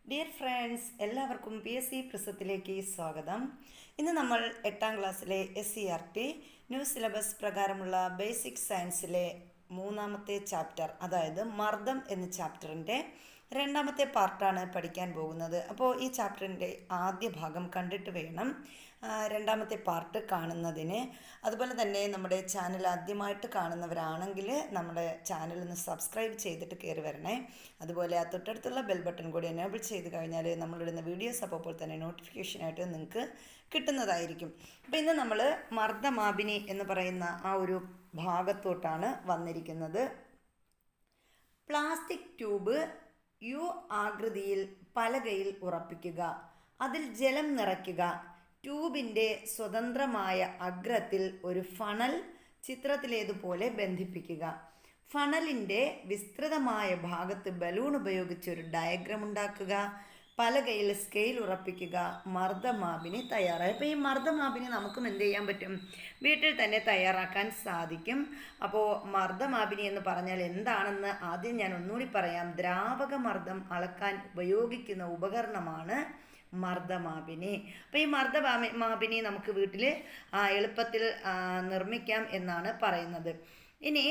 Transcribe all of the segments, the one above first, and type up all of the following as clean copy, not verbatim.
Dear friends, എല്ലാവർക്കും PSC പ്രിസത്തിലേക്ക് സ്വാഗതം. ഇന്ന് നമ്മൾ 8ാം ക്ലാസ്സിലെ SCERT ന്യൂ സിലബസ് പ്രകാരമുള്ള ബേസിക് സയൻസിലെ 3ാമത്തെ ചാപ്റ്റർ, അതായത് മർദ്ദം എന്ന ചാപ്റ്ററിൻ്റെ 2ാമത്തെ പാർട്ടാണ് പഠിക്കാൻ പോകുന്നത്. അപ്പോൾ ഈ ചാപ്റ്ററിൻ്റെ ആദ്യ ഭാഗം കണ്ടിട്ട് വേണം 2ാമത്തെ പാർട്ട് കാണുന്നതിന്. അതുപോലെ തന്നെ നമ്മുടെ ചാനൽ ആദ്യമായിട്ട് കാണുന്നവരാണെങ്കിൽ നമ്മുടെ ചാനലൊന്ന് സബ്സ്ക്രൈബ് ചെയ്തിട്ട് കയറി വരണേ. അതുപോലെ ആ തൊട്ടടുത്തുള്ള ബെൽ ബട്ടൺ കൂടി എനേബിൾ ചെയ്ത് കഴിഞ്ഞാൽ നമ്മളിടുന്ന വീഡിയോസ് അപ്പോൾ തന്നെ നോട്ടിഫിക്കേഷനായിട്ട് നിങ്ങൾക്ക് കിട്ടുന്നതായിരിക്കും. അപ്പോൾ ഇന്ന് നമ്മൾ മർദ്ദമാപിനി എന്ന് പറയുന്ന ആ ഒരു ഭാഗത്തോട്ടാണ് വന്നിരിക്കുന്നത്. പ്ലാസ്റ്റിക് ട്യൂബ് യു ആകൃതിയിൽ പലകയിൽ ഉറപ്പിക്കുക. അതിൽ ജലം നിറയ്ക്കുക. ട്യൂബിൻ്റെ സ്വതന്ത്രമായ അഗ്രത്തിൽ ഒരു ഫണൽ ചിത്രത്തിലേതുപോലെ ബന്ധിപ്പിക്കുക. ഫണലിൻ്റെ വിസ്തൃതമായ ഭാഗത്ത് ബലൂൺ ഉപയോഗിച്ച് ഒരു ഡയഗ്രം ഉണ്ടാക്കുക. പലകയിൽ സ്കെയിൽ ഉറപ്പിക്കുക. മർദ്ദമാപിനി തയ്യാറായി. അപ്പോൾ ഈ മർദ്ദമാപിനി നമുക്കും എന്ത് ചെയ്യാൻ പറ്റും? വീട്ടിൽ തന്നെ തയ്യാറാക്കാൻ സാധിക്കും. അപ്പോൾ മർദ്ദമാപിനി എന്ന് പറഞ്ഞാൽ എന്താണെന്ന് ആദ്യം ഞാൻ ഒന്നുകൂടി പറയാം. ദ്രാവക മർദ്ദം അളക്കാൻ ഉപയോഗിക്കുന്ന ഉപകരണമാണ് മർദ്ദമാപിനി. അപ്പോൾ ഈ മർദ്ദമാപിനി നമുക്ക് വീട്ടിൽ എളുപ്പത്തിൽ നിർമ്മിക്കാം എന്നാണ് പറയുന്നത്. ഇനി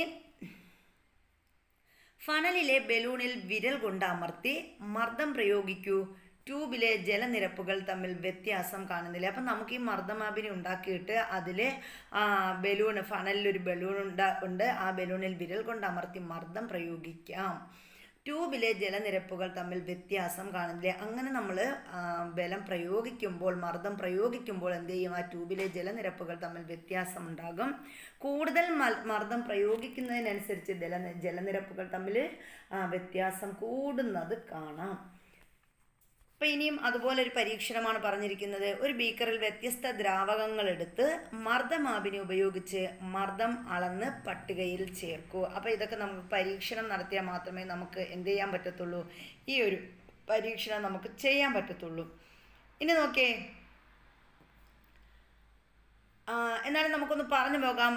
ഫണലിലെ ബലൂണിൽ വിരൽ കൊണ്ട് അമർത്തി മർദ്ദം പ്രയോഗിക്കൂ. ട്യൂബിലെ ജലനിരപ്പുകൾ തമ്മിൽ വ്യത്യാസം കാണുന്നില്ല. അപ്പം നമുക്ക് ഈ മർദ്ദമാപിനി ഉണ്ടാക്കിയിട്ട് അതിൽ ഫണലിലൊരു ബലൂൺ ഉണ്ട്. ആ ബലൂണിൽ വിരൽ കൊണ്ട് അമർത്തി മർദ്ദം പ്രയോഗിക്കാം. ട്യൂബിലെ ജലനിരപ്പുകൾ തമ്മിൽ വ്യത്യാസം കാണുന്നില്ല. അങ്ങനെ നമ്മൾ ബലം പ്രയോഗിക്കുമ്പോൾ, മർദ്ദം പ്രയോഗിക്കുമ്പോൾ എന്ത് ചെയ്യും? ആ ട്യൂബിലെ ജലനിരപ്പുകൾ തമ്മിൽ വ്യത്യാസം ഉണ്ടാകും. കൂടുതൽ മർദ്ദം പ്രയോഗിക്കുന്നതിനനുസരിച്ച് ജലനിരപ്പുകൾ തമ്മിൽ വ്യത്യാസം കൂടുന്നത് കാണാം. അപ്പോൾ ഇനിയും അതുപോലെ ഒരു പരീക്ഷണമാണ് പറഞ്ഞിരിക്കുന്നത്. ഒരു ബീക്കറിൽ വ്യത്യസ്ത ദ്രാവകങ്ങൾ എടുത്ത് മർദ്ദമാപിനി ഉപയോഗിച്ച് മർദ്ദം അളന്ന് പട്ടികയിൽ ചേർക്കൂ. അപ്പോൾ ഇതൊക്കെ നമുക്ക് പരീക്ഷണം നടത്തിയാൽ മാത്രമേ നമുക്ക് എന്ത് ചെയ്യാൻ പറ്റത്തുള്ളൂ? ഈ ഒരു പരീക്ഷണം നമുക്ക് ചെയ്യാൻ പറ്റത്തുള്ളൂ. ഇനി നോക്കേ, എന്നാലും നമുക്കൊന്ന് പറഞ്ഞു പോകാം.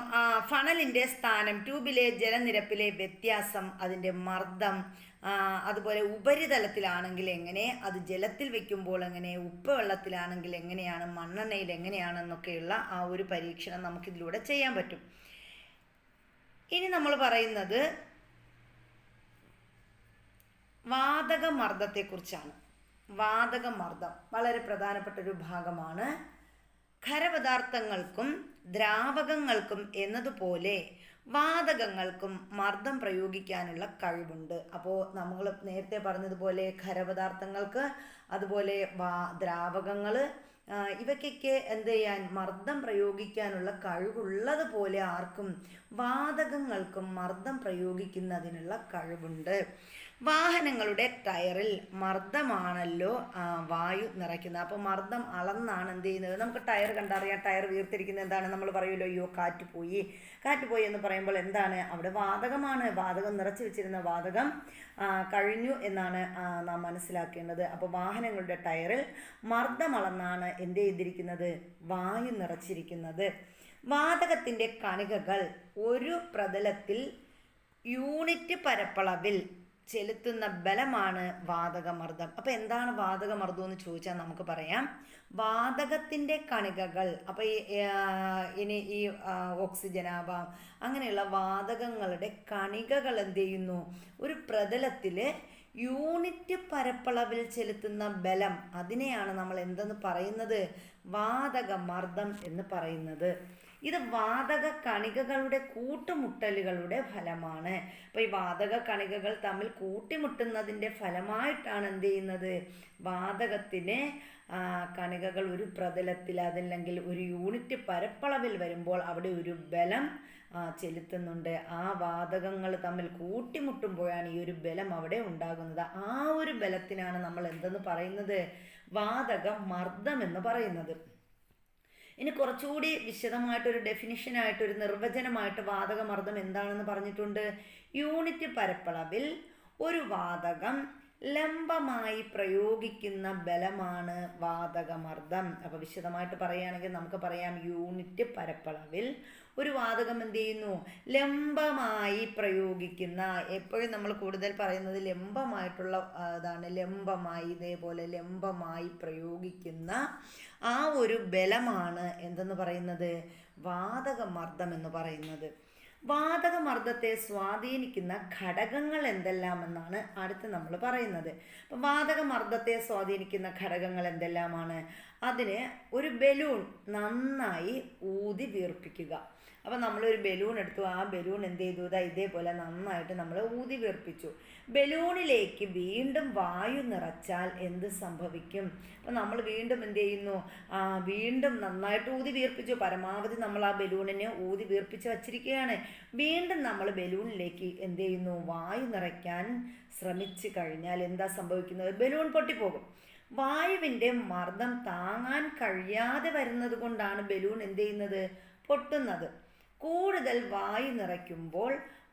ഫണലിൻ്റെ സ്ഥാനം, ട്യൂബിലെ ജലനിരപ്പിലെ വ്യത്യാസം, അതിൻ്റെ മർദ്ദം, അതുപോലെ ഉപരിതലത്തിലാണെങ്കിൽ എങ്ങനെ, അത് ജലത്തിൽ വെക്കുമ്പോൾ എങ്ങനെ, ഉപ്പ് വെള്ളത്തിലാണെങ്കിൽ എങ്ങനെയാണ്, മണ്ണെണ്ണയിൽ എങ്ങനെയാണെന്നൊക്കെയുള്ള ആ ഒരു പരീക്ഷണം നമുക്കിതിലൂടെ ചെയ്യാൻ പറ്റും. ഇനി നമ്മൾ പറയുന്നത് വാതകമർദ്ദത്തെക്കുറിച്ചാണ്. വാതകമർദ്ദം വളരെ പ്രധാനപ്പെട്ട ഒരു ഭാഗമാണ്. ഖരപദാർത്ഥങ്ങൾക്കും ദ്രാവകങ്ങൾക്കും എന്നതുപോലെ വാതകങ്ങൾക്കും മർദ്ദം പ്രയോഗിക്കാനുള്ള കഴിവുണ്ട്. അപ്പോൾ നമ്മൾ നേരത്തെ പറഞ്ഞതുപോലെ ഖരപദാർത്ഥങ്ങൾക്ക്, അതുപോലെ ദ്രാവകങ്ങൾ, ഇവയ്ക്കൊക്കെ എന്ത് ചെയ്യാൻ, മർദ്ദം പ്രയോഗിക്കാനുള്ള കഴിവുള്ളതുപോലെ ആർക്കും, വാതകങ്ങൾക്കും മർദ്ദം പ്രയോഗിക്കുന്നതിനുള്ള കഴിവുണ്ട്. വാഹനങ്ങളുടെ ടയറിൽ മർദ്ദമാണല്ലോ വായു നിറയ്ക്കുന്നത്. അപ്പോൾ മർദ്ദം അളന്നാണ് എന്ത് ചെയ്യുന്നത്? നമുക്ക് ടയർ കണ്ടറിയാം. ടയർ വീർത്തിരിക്കുന്നത് എന്താണ്? നമ്മൾ പറയുമല്ലോ, അയ്യോ കാറ്റ് പോയി എന്ന് പറയുമ്പോൾ എന്താണ്? അവിടെ വാതകമാണ്. വാതകം നിറച്ച് വെച്ചിരുന്ന വാതകം കഴിഞ്ഞു എന്നാണ് നാം മനസ്സിലാക്കേണ്ടത്. അപ്പോൾ വാഹനങ്ങളുടെ ടയറിൽ മർദ്ദമളന്നാണ് എന്ത് ചെയ്തിരിക്കുന്നത്? വായു നിറച്ചിരിക്കുന്നത്. വാതകത്തിൻ്റെ കണികകൾ ഒരു പ്രതലത്തിൽ യൂണിറ്റ് പരപ്പളവിൽ ചെലുത്തുന്ന ബലമാണ് വാതകമർദ്ദം. അപ്പോൾ എന്താണ് വാതകമർദ്ദം എന്ന് ചോദിച്ചാൽ നമുക്ക് പറയാം, വാതകത്തിൻ്റെ കണികകൾ, അപ്പോൾ ഇനി ഈ ഓക്സിജൻ ആവാം, അങ്ങനെയുള്ള വാതകങ്ങളുടെ കണികകൾ എന്ത് ചെയ്യുന്നു? ഒരു പ്രതലത്തിൽ യൂണിറ്റ് പരപ്പളവിൽ ചെലുത്തുന്ന ബലം, അതിനെയാണ് നമ്മൾ എന്തെന്ന് പറയുന്നത്? വാതകമർദ്ദം എന്ന് പറയുന്നത്. ഇത് വാതക കണികകളുടെ കൂട്ടുമുട്ടലുകളുടെ ഫലമാണ്. അപ്പോൾ ഈ വാതക കണികകൾ തമ്മിൽ കൂട്ടിമുട്ടുന്നതിൻ്റെ ഫലമായിട്ടാണ് എന്ത് ചെയ്യുന്നത്? വാതകത്തിന് കണികകൾ ഒരു പ്രതലത്തിൽ, അതല്ലെങ്കിൽ ഒരു യൂണിറ്റ് പരപ്പളവിൽ വരുമ്പോൾ അവിടെ ഒരു ബലം ചെലുത്തുന്നുണ്ട്. ആ വാതകങ്ങൾ തമ്മിൽ കൂട്ടിമുട്ടുമ്പോഴാണ് ഈ ഒരു ബലം അവിടെ ഉണ്ടാകുന്നത്. ആ ഒരു ബലത്തിനാണ് നമ്മൾ എന്തെന്ന് പറയുന്നത്? വാതക മർദ്ദം എന്ന് പറയുന്നത്. ഇനി കുറച്ചുകൂടി വിശദമായിട്ടൊരു ഡെഫിനിഷനായിട്ട്, ഒരു നിർവചനമായിട്ട് വാതകമർദ്ദം എന്താണെന്ന് പറഞ്ഞിട്ടുണ്ട്. യൂണിറ്റ് പരപ്പളവിൽ ഒരു വാതകം ലംബമായി പ്രയോഗിക്കുന്ന ബലമാണ് വാതകമർദ്ദം. അപ്പോൾ വിശദമായിട്ട് പറയുകയാണെങ്കിൽ നമുക്ക് പറയാം, യൂണിറ്റ് പരപ്പളവിൽ ഒരു വാതകം എന്ത് ചെയ്യുന്നു, ലംബമായി പ്രയോഗിക്കുന്ന, എപ്പോഴും നമ്മൾ കൂടുതൽ പറയുന്നത് ലംബമായിട്ടുള്ള ഇതാണ്, ലംബമായി, ഇതേപോലെ ലംബമായി പ്രയോഗിക്കുന്ന ആ ഒരു ബലമാണ് എന്തെന്ന് പറയുന്നത്, വാതകമർദ്ദം എന്ന് പറയുന്നത്. വാതകമർദ്ദത്തെ സ്വാധീനിക്കുന്ന ഘടകങ്ങൾ എന്തെല്ലാമെന്നാണ് അടുത്ത് നമ്മൾ പറയുന്നത്. അപ്പം വാതകമർദ്ദത്തെ സ്വാധീനിക്കുന്ന ഘടകങ്ങൾ എന്തെല്ലാമാണ്? അതിന് ഒരു ബലൂൺ നന്നായി ഊതി വീർപ്പിക്കുക. അപ്പം നമ്മളൊരു ബലൂൺ എടുത്തു, ആ ബലൂൺ എന്ത് ചെയ്തു, ഇതേപോലെ നന്നായിട്ട് നമ്മൾ ഊതി വീർപ്പിച്ചു. ബലൂണിലേക്ക് വീണ്ടും വായു നിറച്ചാൽ എന്ത് സംഭവിക്കും? അപ്പം നമ്മൾ വീണ്ടും എന്ത് ചെയ്യുന്നു, വീണ്ടും നന്നായിട്ട് ഊതി വീർപ്പിച്ചു, പരമാവധി നമ്മൾ ആ ബലൂണിനെ ഊതി വീർപ്പിച്ച് വച്ചിരിക്കുകയാണ്. വീണ്ടും നമ്മൾ ബലൂണിലേക്ക് എന്ത് ചെയ്യുന്നു, വായു നിറയ്ക്കാൻ ശ്രമിച്ചു കഴിഞ്ഞാൽ എന്താ സംഭവിക്കുന്നത്? ബലൂൺ പൊട്ടിപ്പോകും. വായുവിൻ്റെ മർദ്ദം താങ്ങാൻ കഴിയാതെ വരുന്നത് കൊണ്ടാണ് ബലൂൺ എന്ത് ചെയ്യുന്നത്, പൊട്ടുന്നത്. കൂടുതൽ വായു നിറയ്ക്കുമ്പോൾ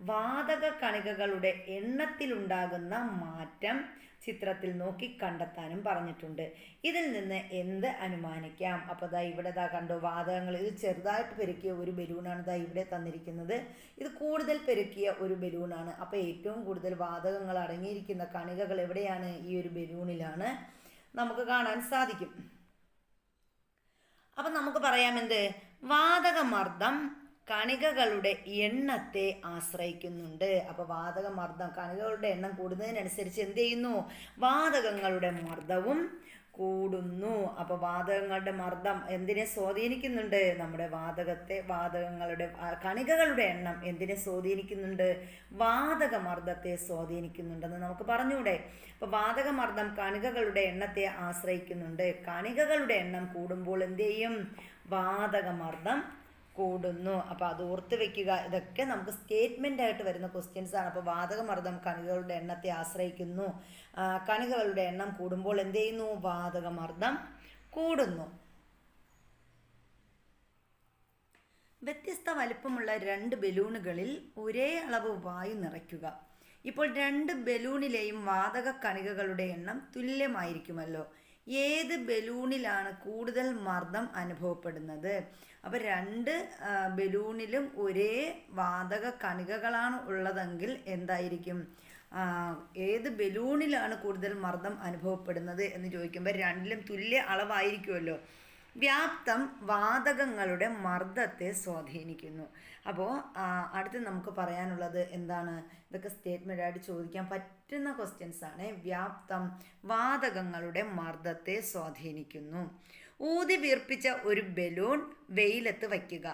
വാതക കണികകളുടെ എണ്ണത്തിലുണ്ടാകുന്ന മാറ്റം ചിത്രത്തിൽ നോക്കി കണ്ടെത്താനും പറഞ്ഞിട്ടുണ്ട്. ഇതിൽ നിന്ന് എന്ത് അനുമാനിക്കാം? അപ്പോൾ ഇവിടെ കണ്ടോ, വാതകങ്ങൾ, ഇത് ചെറുതായിട്ട് പെരുക്കിയ ഒരു ബലൂണാണ് ഇവിടെ തന്നിരിക്കുന്നത്. ഇത് കൂടുതൽ പെരുക്കിയ ഒരു ബലൂണാണ്. അപ്പോൾ ഏറ്റവും കൂടുതൽ വാതകങ്ങൾ അടങ്ങിയിരിക്കുന്ന കണികകൾ എവിടെയാണ്? ഈ ഒരു ബലൂണിലാണ് നമുക്ക് കാണാൻ സാധിക്കും. അപ്പം നമുക്ക് പറയാം എന്ത്, വാതകമർദ്ദം കണികകളുടെ എണ്ണത്തെ ആശ്രയിക്കുന്നുണ്ട്. അപ്പോൾ വാതകമർദ്ദം, കണികകളുടെ എണ്ണം കൂടുന്നതിനനുസരിച്ച് എന്ത് ചെയ്യുന്നു, വാതകങ്ങളുടെ മർദ്ദവും കൂടുന്നു. അപ്പോൾ വാതകങ്ങളുടെ മർദ്ദം എന്തിനെ സ്വാധീനിക്കുന്നുണ്ട്? നമ്മുടെ വാതകങ്ങളുടെ കണികകളുടെ എണ്ണം എന്തിനെ സ്വാധീനിക്കുന്നുണ്ട്? വാതകമർദ്ദത്തെ സ്വാധീനിക്കുന്നുണ്ടെന്ന് നമുക്ക് പറഞ്ഞൂടെ? അപ്പോൾ വാതകമർദ്ദം കണികകളുടെ എണ്ണത്തെ ആശ്രയിക്കുന്നുണ്ട്. കണികകളുടെ എണ്ണം കൂടുമ്പോൾ എന്ത് ചെയ്യും? വാതകമർദ്ദം കൂടുന്നു. അപ്പോൾ അത് ഓർത്ത് വെക്കുക. ഇതൊക്കെ നമുക്ക് സ്റ്റേറ്റ്മെൻ്റ് ആയിട്ട് വരുന്ന ക്വസ്റ്റ്യൻസ് ആണ്. അപ്പോൾ വാതകമർദ്ദം കണികകളുടെ എണ്ണത്തെ ആശ്രയിക്കുന്നു. കണികകളുടെ എണ്ണം കൂടുമ്പോൾ എന്ത് ചെയ്യുന്നു? വാതകമർദ്ദം കൂടുന്നു. വ്യത്യസ്ത വലിപ്പമുള്ള 2 ബലൂണുകളിൽ ഒരേ അളവ് വായു നിറയ്ക്കുക. ഇപ്പോൾ 2 ബലൂണിലെയും വാതക കണികകളുടെ എണ്ണം തുല്യമായിരിക്കുമല്ലോ. ഏത് ബലൂണിലാണ് കൂടുതൽ മർദ്ദം അനുഭവപ്പെടുന്നത്? അപ്പോൾ 2 ബലൂണിലും ഒരേ വാതക കണികകളാണ് ഉള്ളതെങ്കിൽ എന്തായിരിക്കും? ഏത് ബലൂണിലാണ് കൂടുതൽ മർദ്ദം അനുഭവപ്പെടുന്നത് എന്ന് ചോദിക്കുമ്പോൾ 2ലും തുല്യ അളവായിരിക്കുമല്ലോ. വ്യാപ്തം വാതകങ്ങളുടെ മർദ്ദത്തെ സ്വാധീനിക്കുന്നു. അപ്പോൾ അടുത്ത് നമുക്ക് പറയാനുള്ളത് എന്താണ്? ഇതൊക്കെ സ്റ്റേറ്റ്മെൻ്റ് ആയിട്ട് ചോദിക്കാൻ പറ്റുന്ന ക്വസ്റ്റ്യൻസ് ആണ്. വ്യാപ്തം വാതകങ്ങളുടെ മർദ്ദത്തെ സ്വാധീനിക്കുന്നു. ഊതി വീർപ്പിച്ച ഒരു ബലൂൺ വെയിലത്ത് വയ്ക്കുക.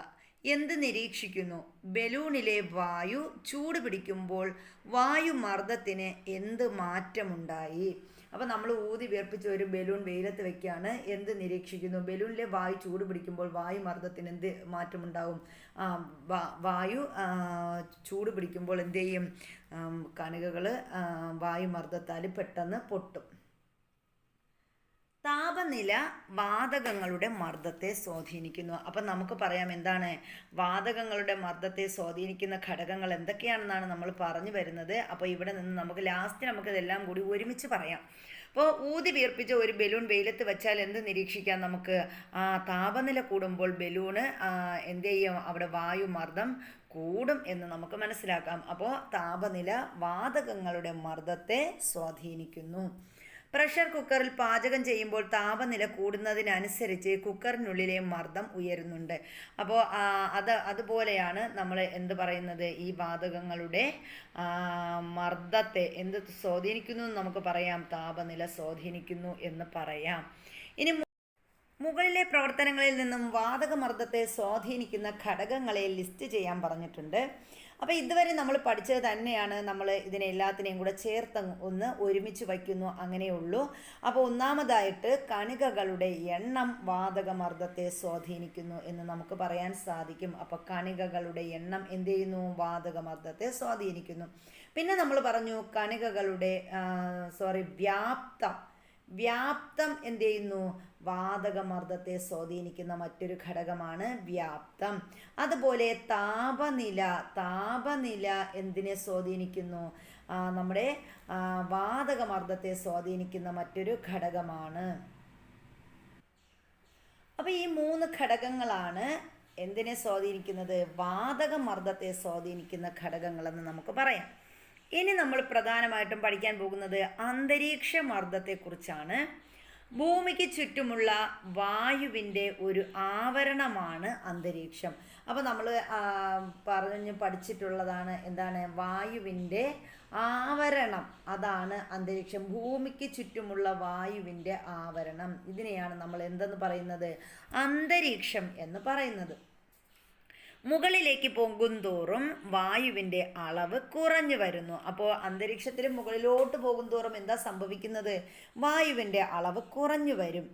എന്ത് നിരീക്ഷിക്കുന്നു? ബലൂണിലെ വായു ചൂട് പിടിക്കുമ്പോൾ വായുമർദ്ദത്തിന് എന്ത് മാറ്റമുണ്ടായി? അപ്പോൾ നമ്മൾ ഊതി വീർപ്പിച്ച ഒരു ബലൂൺ വെയിലത്ത് വെക്കുകയാണ്. എന്ത് നിരീക്ഷിക്കുന്നു? ബലൂണിലെ വായു ചൂട് പിടിക്കുമ്പോൾ വായുമർദ്ദത്തിന് എന്ത് മാറ്റമുണ്ടാവും? വായു ചൂട് പിടിക്കുമ്പോൾ എന്ത് ചെയ്യും? കണികകൾ വായുമർദ്ദത്താൽ പെട്ടെന്ന് പൊട്ടും. താപനില വാതകങ്ങളുടെ മർദ്ദത്തെ സ്വാധീനിക്കുന്നു. അപ്പം നമുക്ക് പറയാം എന്താണ്? വാതകങ്ങളുടെ മർദ്ദത്തെ സ്വാധീനിക്കുന്ന ഘടകങ്ങൾ എന്തൊക്കെയാണെന്നാണ് നമ്മൾ പറഞ്ഞു വരുന്നത്. അപ്പോൾ ഇവിടെ നിന്ന് നമുക്ക് നമുക്കിതെല്ലാം കൂടി ഒരുമിച്ച് പറയാം. അപ്പോൾ ഊതി വീർപ്പിച്ച ഒരു ബലൂൺ വെയിലത്ത് വെച്ചാൽ എന്ത് നിരീക്ഷിക്കാം നമുക്ക്? താപനില കൂടുമ്പോൾ ബലൂണ് എന്ത് ചെയ്യും? അവിടെ വായുമർദ്ദം കൂടും എന്ന് നമുക്ക് മനസ്സിലാക്കാം. അപ്പോൾ താപനില വാതകങ്ങളുടെ മർദ്ദത്തെ സ്വാധീനിക്കുന്നു. പ്രഷർ കുക്കറിൽ പാചകം ചെയ്യുമ്പോൾ താപനില കൂടുന്നതിനനുസരിച്ച് കുക്കറിനുള്ളിലെ മർദ്ദം ഉയരുന്നുണ്ട്. അപ്പോൾ അതുപോലെയാണ് നമ്മൾ എന്ത് പറയുന്നത്? ഈ വാതകങ്ങളുടെ മർദ്ദത്തെ എന്ത് സ്വാധീനിക്കുന്നു എന്ന് നമുക്ക് പറയാം? താപനില സ്വാധീനിക്കുന്നു എന്ന് പറയാം. ഇനി മുകളിലെ പ്രവർത്തനങ്ങളിൽ നിന്നും വാതകമർദ്ദത്തെ സ്വാധീനിക്കുന്ന ഘടകങ്ങളെ ലിസ്റ്റ് ചെയ്യാൻ പറഞ്ഞിട്ടുണ്ട്. അപ്പോൾ ഇതുവരെ നമ്മൾ പഠിച്ചത് തന്നെയാണ്. നമ്മൾ ഇതിനെല്ലാത്തിനെയും കൂടെ ചേർത്ത് ഒന്ന് ഒരുമിച്ച് വയ്ക്കുന്നു, അങ്ങനെയുള്ളൂ. അപ്പോൾ ഒന്നാമതായിട്ട് കണികകളുടെ എണ്ണം വാതകമർദ്ദത്തെ സ്വാധീനിക്കുന്നു എന്ന് നമുക്ക് പറയാൻ സാധിക്കും. അപ്പോൾ കണികകളുടെ എണ്ണം എന്ത് ചെയ്യുന്നു? വാതകമർദ്ദത്തെ സ്വാധീനിക്കുന്നു. പിന്നെ നമ്മൾ പറഞ്ഞു കണികകളുടെ വ്യാപ്തം എന്ത് ചെയ്യുന്നു? വാതകമർദ്ദത്തെ സ്വാധീനിക്കുന്ന മറ്റൊരു ഘടകമാണ് വ്യാപ്തം. അതുപോലെ താപനില എന്തിനെ സ്വാധീനിക്കുന്നു? നമ്മുടെ വാതകമർദ്ദത്തെ സ്വാധീനിക്കുന്ന മറ്റൊരു ഘടകമാണ്. അപ്പോൾ ഈ 3 ഘടകങ്ങളാണ് എന്തിനെ സ്വാധീനിക്കുന്നത്? വാതകമർദ്ദത്തെ സ്വാധീനിക്കുന്ന ഘടകങ്ങളെന്ന് നമുക്ക് പറയാം. ഇനി നമ്മൾ പ്രധാനമായിട്ടും പഠിക്കാൻ പോകുന്നത് അന്തരീക്ഷ മർദ്ദത്തെക്കുറിച്ചാണ്. ഭൂമിക്ക് ചുറ്റുമുള്ള വായുവിൻ്റെ ഒരു ആവരണമാണ് അന്തരീക്ഷം. അപ്പോൾ നമ്മൾ പഠിച്ചിട്ടുള്ളതാണ് എന്താണ്? വായുവിൻ്റെ ആവരണം, അതാണ് അന്തരീക്ഷം. ഭൂമിക്ക് ചുറ്റുമുള്ള വായുവിൻ്റെ ആവരണം, ഇതിനെയാണ് നമ്മൾ എന്തെന്ന് പറയുന്നത്? അന്തരീക്ഷം എന്ന് പറയുന്നത്. മുകളിലേക്ക് പോകുന്തോറും വായുവിൻ്റെ അളവ് കുറഞ്ഞു വരുന്നു. അപ്പോൾ അന്തരീക്ഷത്തിൽ മുകളിലോട്ട് പോകുന്തോറും എന്താ സംഭവിക്കുന്നത്? വായുവിൻ്റെ അളവ് കുറഞ്ഞു വരും.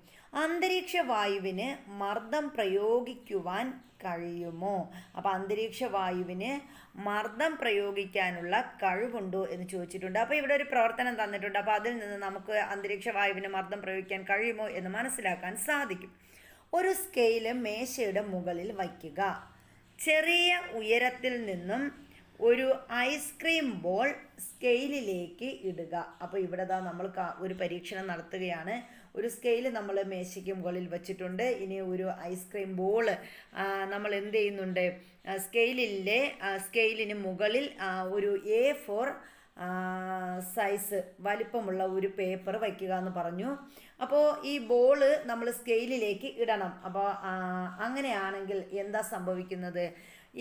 അന്തരീക്ഷ വായുവിന് മർദ്ദം പ്രയോഗിക്കുവാൻ കഴിയുമോ? അപ്പോൾ അന്തരീക്ഷ വായുവിന് മർദ്ദം പ്രയോഗിക്കാനുള്ള കഴിവുണ്ടോ എന്ന് ചോദിച്ചിട്ടുണ്ട്. അപ്പോൾ ഇവിടെ ഒരു പ്രവർത്തനം തന്നിട്ടുണ്ട്. അപ്പോൾ അതിൽ നിന്ന് നമുക്ക് അന്തരീക്ഷ വായുവിന് മർദ്ദം പ്രയോഗിക്കാൻ കഴിയുമോ എന്ന് മനസ്സിലാക്കാൻ സാധിക്കും. ഒരു സ്കെയില് മേശയുടെ മുകളിൽ വയ്ക്കുക. ചെറിയ ഉയരത്തിൽ നിന്നും ഒരു ഐസ്ക്രീം ബോൾ സ്കെയിലിലേക്ക് ഇടുക. അപ്പോൾ ഇവിടെ നമ്മൾ ഒരു പരീക്ഷണം നടത്തുകയാണ്. ഒരു സ്കെയിൽ നമ്മൾ മേശയ്ക്ക് മുകളിൽ വെച്ചിട്ടുണ്ട്. ഇനി ഒരു ഐസ്ക്രീം ബോൾ നമ്മൾ എന്ത് ചെയ്യുന്നുണ്ട്? സ്കെയിലിന് മുകളിൽ ഒരു A4 സൈസ് വലിപ്പമുള്ള ഒരു പേപ്പർ വയ്ക്കുക എന്ന് പറഞ്ഞു. അപ്പോൾ ഈ ബോള് നമ്മൾ സ്കെയിലിലേക്ക് ഇടണം. അപ്പോൾ അങ്ങനെയാണെങ്കിൽ എന്താ സംഭവിക്കുന്നത്?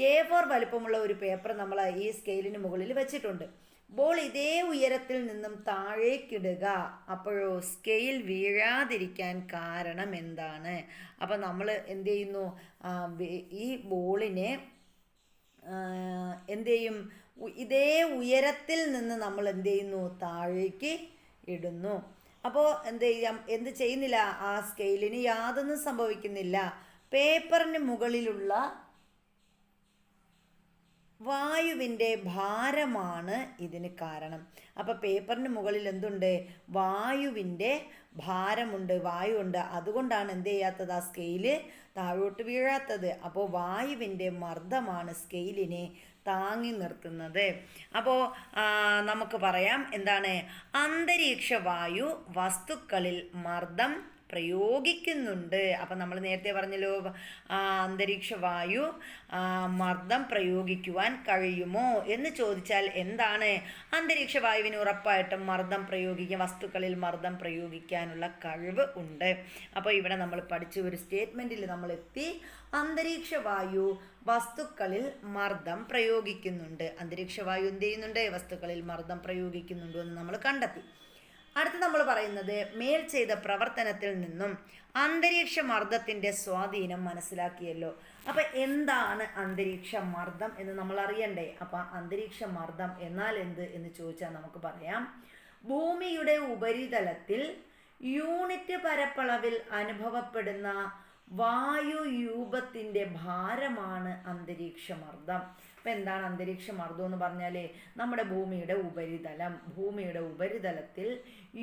A4 വലിപ്പമുള്ള ഒരു പേപ്പർ നമ്മൾ ഈ സ്കെയിലിന് മുകളിൽ വെച്ചിട്ടുണ്ട്. ബോൾ ഇതേ ഉയരത്തിൽ നിന്നും താഴേക്കിടുക. അപ്പോഴോ സ്കെയിൽ വീഴാതിരിക്കാൻ കാരണം എന്താണ്? അപ്പോൾ നമ്മൾ എന്ത് ചെയ്യുന്നു? ഈ ബോളിനെ എന്ത് ചെയ്യും? ഇതേ ഉയരത്തിൽ നിന്ന് നമ്മൾ എന്ത് ചെയ്യുന്നു? താഴേക്ക് ഇടുന്നു. അപ്പോൾ എന്ത് ചെയ്യുന്നില്ല? ആ സ്കെയിലിന് യാതൊന്നും സംഭവിക്കുന്നില്ല. പേപ്പറിന് മുകളിലുള്ള വായുവിൻ്റെ ഭാരമാണ് ഇതിന് കാരണം. അപ്പോൾ പേപ്പറിന് മുകളിൽ എന്തുണ്ട്? വായുവിൻ്റെ ഭാരമുണ്ട്, വായുണ്ട്. അതുകൊണ്ടാണ് എന്ത് ചെയ്യാത്തത്? ആ സ്കെയില് താഴോട്ട് വീഴാത്തത്. അപ്പോൾ വായുവിൻ്റെ മർദ്ദമാണ് സ്കെയിലിനെ താങ്ങി നിർത്തുന്നത്. അപ്പോൾ നമുക്ക് പറയാം എന്താണ്? അന്തരീക്ഷ വായു വസ്തുക്കളിൽ മർദ്ദം പ്രയോഗിക്കുന്നുണ്ട്. അപ്പം നമ്മൾ നേരത്തെ പറഞ്ഞല്ലോ, അന്തരീക്ഷ വായു മർദ്ദം പ്രയോഗിക്കുവാൻ കഴിയുമോ എന്ന് ചോദിച്ചാൽ എന്താണ്? അന്തരീക്ഷ വായുവിന് ഉറപ്പായിട്ടും വസ്തുക്കളിൽ മർദ്ദം പ്രയോഗിക്കാനുള്ള കഴിവ് ഉണ്ട്. അപ്പോൾ ഇവിടെ നമ്മൾ പഠിച്ച ഒരു സ്റ്റേറ്റ്മെൻറ്റിൽ നമ്മൾ എത്തി. അന്തരീക്ഷ വായു വസ്തുക്കളിൽ മർദ്ദം പ്രയോഗിക്കുന്നുണ്ട്. അന്തരീക്ഷ വായു എന്ത് ചെയ്യുന്നുണ്ട്? വസ്തുക്കളിൽ മർദ്ദം പ്രയോഗിക്കുന്നുണ്ടോ എന്ന് നമ്മൾ കണ്ടെത്തി. അടുത്ത് നമ്മൾ പറയുന്നത് മേൽ ചെയ്ത പ്രവർത്തനത്തിൽ നിന്നും അന്തരീക്ഷ മർദ്ദത്തിൻ്റെ സ്വാധീനം മനസ്സിലാക്കിയല്ലോ. അപ്പം എന്താണ് അന്തരീക്ഷ മർദ്ദം എന്ന് നമ്മൾ അറിയണ്ടേ? അപ്പം അന്തരീക്ഷ മർദ്ദം എന്നാൽ എന്ത് എന്ന് ചോദിച്ചാൽ നമുക്ക് പറയാം, ഭൂമിയുടെ ഉപരിതലത്തിൽ യൂണിറ്റ് പരപ്പളവിൽ അനുഭവപ്പെടുന്ന വായുയൂപത്തിൻ്റെ ഭാരമാണ് അന്തരീക്ഷ മർദ്ദം. അപ്പം എന്താണ് അന്തരീക്ഷ മർദ്ദം എന്ന് പറഞ്ഞാൽ? നമ്മുടെ ഭൂമിയുടെ ഉപരിതലത്തിൽ